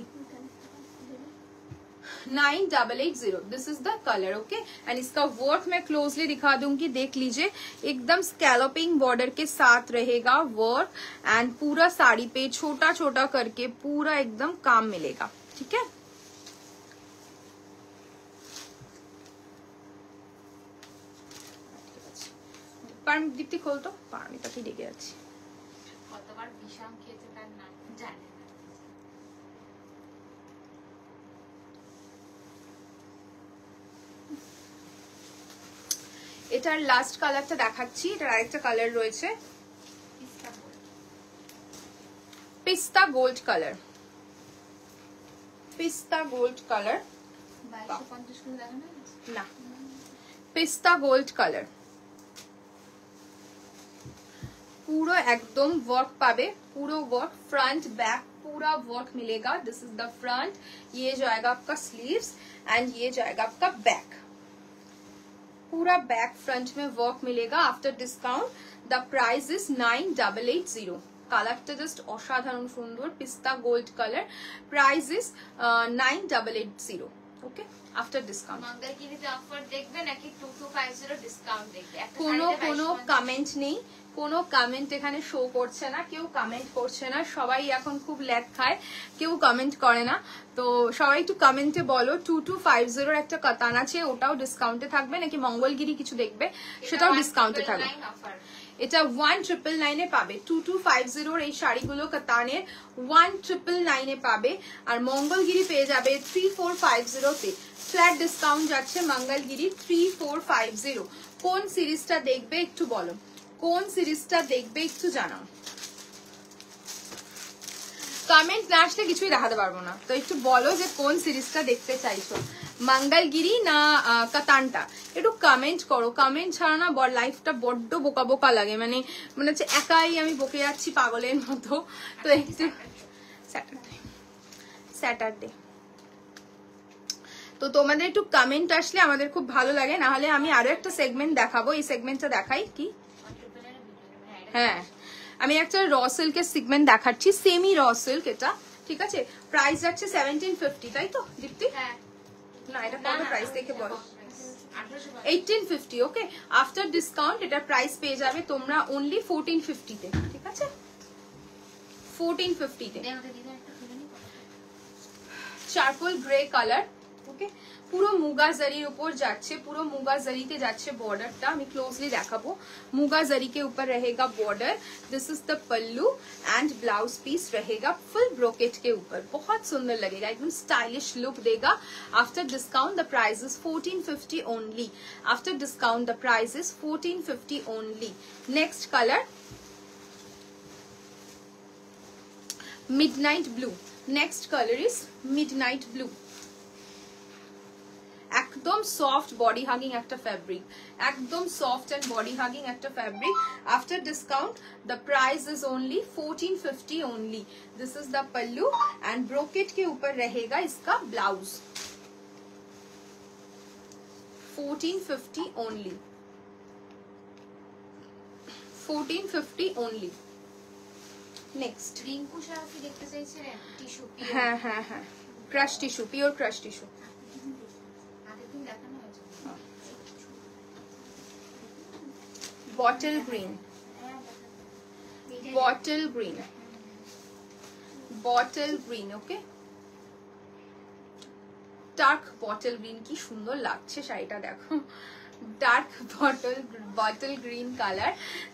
9,880। This is the colour. Okay, and इसका वर्क मैं क्लोजली दिखा दूंगी, देख लीजिए एकदम स्कैलोपिंग बॉर्डर के साथ रहेगा वर्क एंड पूरा साड़ी पे छोटा छोटा करके पूरा एकदम काम मिलेगा। ठीक है, দীপ্তি খোল তো, পারমিতাকে ডেকে যাচ্ছি। কতবার বিষম খেয়েছে তার নাম জানে না। এটার লাস্ট কালারটা দেখাচ্ছি, এটার আরেকটা কালার রয়েছে পিস্তা গোল্ড কালার, পিস্তা গোল্ড কালার 2250 করে দেখানো না, পিস্তা গোল্ড কালার पूरा एकदम वर्क पावे, पूरा वर्क फ्रंट बैक पूरा वर्क मिलेगा। दिस इज द फ्रंट, ये जाएगा आपका स्लीव्स एंड ये जाएगा आपका बैक, पूरा बैक फ्रंट में वर्क मिलेगा। After discount the price is 9,880। কালারটা জাস্ট অসাধারণ সুন্দর, পিস্তা gold colour, price is 9,880। Okay, after discount মঙ্গলগিরিতে অফার দেখবে নাকি 2250 ডিসকাউন্ট দেখবে? কোনো কমেন্ট নেই, কোনো কমেন্ট এখানে শো করছে না, কেউ কমেন্ট করছে না, সবাই এখন খুব ল্যাগ খায়, কেউ কমেন্ট করে না। তো সবাই একটু কমেন্টে বলো 2250 একটা কাতান আছে, ওটাও ডিসকাউন্টে থাকবে নাকি মঙ্গলগিরি কিছু দেখবে সেটাও ডিসকাউন্টে থাকবে? এটা 1999 পাবে, 2250 এই শাড়িগুলো কাতানের 1999 পাবে, আর মঙ্গলগিরি পেয়ে যাবে 3450 ফ্ল্যাট ডিসকাউন্ট যাচ্ছে মঙ্গলগিরি 3450। কোন সিরিজটা দেখবে একটু বলো, কোন সিরিজটা দেখবে একটু জানাও। কমেন্ট না আসলে কিছুই দেখাতে পারবো না, তো একটু বলো যে কোন সিরিজটা দেখতে চাইছো, মঙ্গলগিরি না কাতানটা, একটু কমেন্ট করো। কমেন্ট ছাড়া না লাইফটা বড্ড বোকা বোকা লাগে, মানে মনে হচ্ছে একাই আমি বকে যাচ্ছি পাগলের মতো। তো একটু স্যাটারডে তো তোমাদের একটু কমেন্ট আসলে আমাদের খুব ভালো লাগে, না হলে আমি আরো একটা সেগমেন্ট দেখাবো, এই সেগমেন্টটা দেখাই কি? হ্যাঁ, আমি একটা র সিল্কের সেগমেন্ট দেখাচ্ছি, সেমি র সিল্ক এটা, ঠিক আছে? প্রাইস যাচ্ছে 1750, তাই তো দীপ্তি? হ্যাঁ না, এটা কত প্রাইস দেখে বলো? 1850। ওকে, আফটার ডিসকাউন্ট এটা প্রাইস পেয়ে যাবে তোমরা অনলি 1450 তে, ঠিক আছে? 1450 তে চারকোল গ্রে কালার। ওকে, পুরো মুগা জারির উপর যাচ্ছে, পুরো मुगा जरी के जाच्छे बॉर्डरটা আমি ক্লোজলি দেখাবো। मुगा जरी के ऊपर रहेगा border, this is the pallu and blouse piece रहेगा फुल ब्रोकेट के ऊपर, बहुत सुंदर लगेगा, एकदम स्टाइलिश लुक देगा। After discount the price is 1450 only, after discount the price is 1450 only. Next colour midnight blue, next colour is midnight blue, একদম soft body hugging একটা ফ্যাব্রিক, একদম সফট এন্ড বডি হাগিং একটা fabric. After discount the price is only 1450 only. This is the pallu and brocade के ऊपर रहेगा इसका blouse, 1450 only, 1450 only. Next Rinku শাহকে দেখতে চাইছিলেন টিস্যু, হ্যাঁ হ্যাঁ হ্যাঁ, crush tissue, pure crush tissue. Bottle green, bottle green, bottle green. Okay, dark bottle green की सुंदर लागছে শাড়িটা দেখো, dark bottle green colour.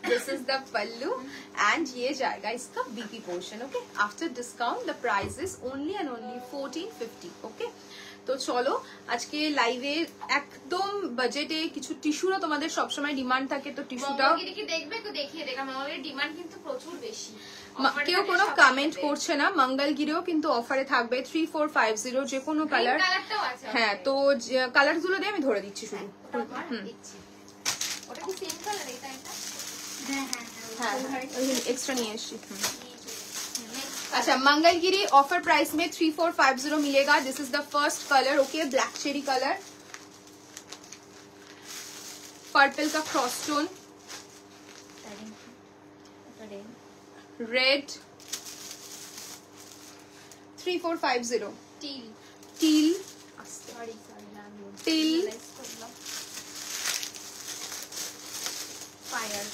This is the pallu and ये जाएगा इसका BP portion. Okay, after discount the price is only and only 1450। Okay, তো চলো আজকে লাইভে একদম বাজেটে কিছু টিস্যুরও তোমাদের সবসময় ডিমান্ড থাকে, তো টিস্যুটাও মঙ্গলগিরি কি দেখবে? একটু দেখিয়ে দেখা, মঙ্গলের ডিমান্ড কিন্তু প্রচুর বেশি। কেউ কোনো কমেন্ট করছে না। মঙ্গলগিরিও কিন্তু অফারে থাকবে 3450 যে কোনো কালার। কালারটাও আছে। হ্যাঁ, তো কালার গুলো দিয়ে আমি ধরে দিচ্ছি শুধু। ওটা কি সেম কালার? এটা এটা হ্যাঁ হ্যাঁ হ্যাঁ, এক্সট্রা নিয়ে এসছি। अच्छा, मंगलगिरी ऑफर प्राइस में 3450 मिलेगा। This is the first colour, okay, black cherry colour, purple का cross stone, red 3450, teal teal, sorry teal, fire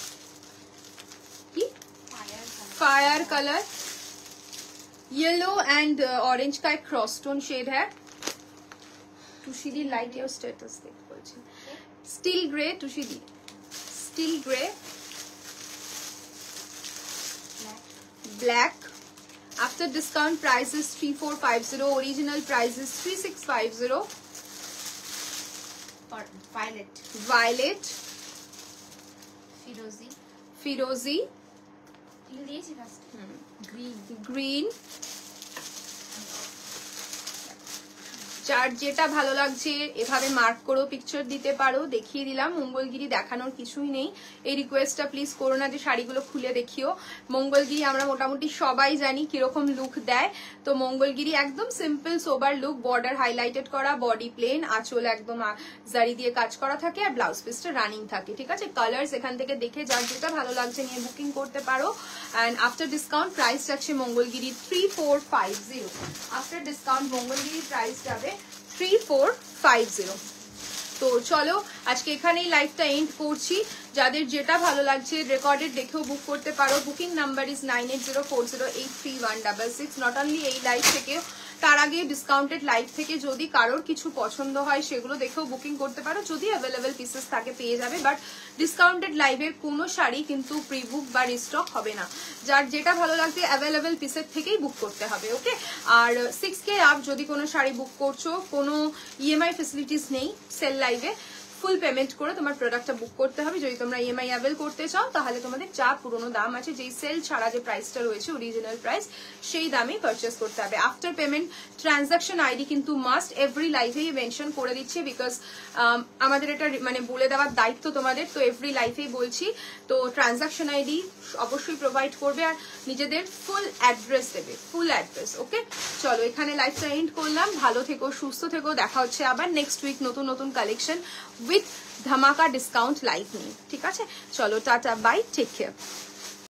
fire colour, yellow and orange का एक क्रॉस स्टोन शेड है। टुशीदी लाइट योर स्टेटस देख बोलছি। Steel grey, टुशीदी steel grey, black. After discount price is 3450, original price is 3650। Violet violet, फिरोजी फिरोजी, till দিয়েছি first. Green green. যার যেটা ভালো লাগছে এভাবে মার্ক করেও পিকচার দিতে পারো। দেখিয়ে দিলাম, মঙ্গলগিরি দেখানোর কিছুই নেই। এই রিকোয়েস্টটা প্লিজ করো না যে শাড়িগুলো খুলে দেখিও। মঙ্গলগিরি আমরা মোটামুটি সবাই জানি কিরকম লুক দেয়। তো মঙ্গলগিরি একদম সিম্পল সোবার লুক, বর্ডার হাইলাইটেড করা, বডি প্লেন, আঁচল একদম জারি দিয়ে কাজ করা থাকে, আর ব্লাউজ পিসটা রানিং থাকে। ঠিক আছে, কালার্স এখান থেকে দেখে যার যেটা ভালো লাগছে নিয়ে বুকিং করতে পারো। অ্যান্ড আফটার ডিসকাউন্ট প্রাইস যাচ্ছে Mangalagiri 3450। After discount Mangalagiri price যাবে 3450। তো চলো আজকে এখানেই লাইভটা এন্ড করছি। যাদের যেটা ভালো লাগছে রেকর্ডেড দেখেও বুক করতে পারো। Booking number is 9804083166। Not only এই লাইভ থেকে, তার আগে ডিসকাউন্টেড লাইভ থেকে যদি কারোর কিছু পছন্দ হয় সেগুলো দেখেও বুকিং করতে পারো, যদি অ্যাভেলেবেল পিসেস থাকে পেয়ে যাবে। বাট ডিসকাউন্টেড লাইভের কোনো শাড়ি কিন্তু প্রি বুক বা রিস্টক হবে না। যার যেটা ভালো লাগছে অ্যাভেলেবেল পিসের থেকেই বুক করতে হবে, ওকে। আর 6K আপ যদি কোনো শাড়ি বুক করছো, কোনো ইএমআই ফেসিলিটিস নেই সেল লাইভে, ফুল পেমেন্ট করে তোমার প্রোডাক্টটা বুক করতে হবে। যদি তোমরা ইএমআই অ্যাভেল করতে চাও তাহলে তোমাদের যা পুরোনো দাম আছে, যেই সেল ছাড়া যে প্রাইসটা রয়েছে অরিজিনাল প্রাইস, সেই দামেই পারচেস করতে হবে। আফটার পেমেন্ট ট্রানজাকশন আইডি কিন্তু মাস্ট, এভরি লাইভেই মেনশন করে দিচ্ছি, বিকজ আমাদের এটা মানে বলে দেওয়ার দায়িত্ব তোমাদের। তো এভরি লাইভেই বলছি, তো ট্রানজাকশন আইডি অবশ্যই প্রোভাইড করবে আর নিজেদের ফুল অ্যাড্রেস দেবে, ফুল অ্যাড্রেস, ওকে। চলো এখানে লাইভটা এন্ড করলাম। ভালো থেকো, সুস্থ থেকো, দেখা হচ্ছে আবার নেক্সট উইক নতুন নতুন কালেকশন উইথ ধামাকা ডিসকাউন্ট লাইভ নিয়ে। ঠিক আছে, চলো টাটা, বাই, টেক কেয়ার।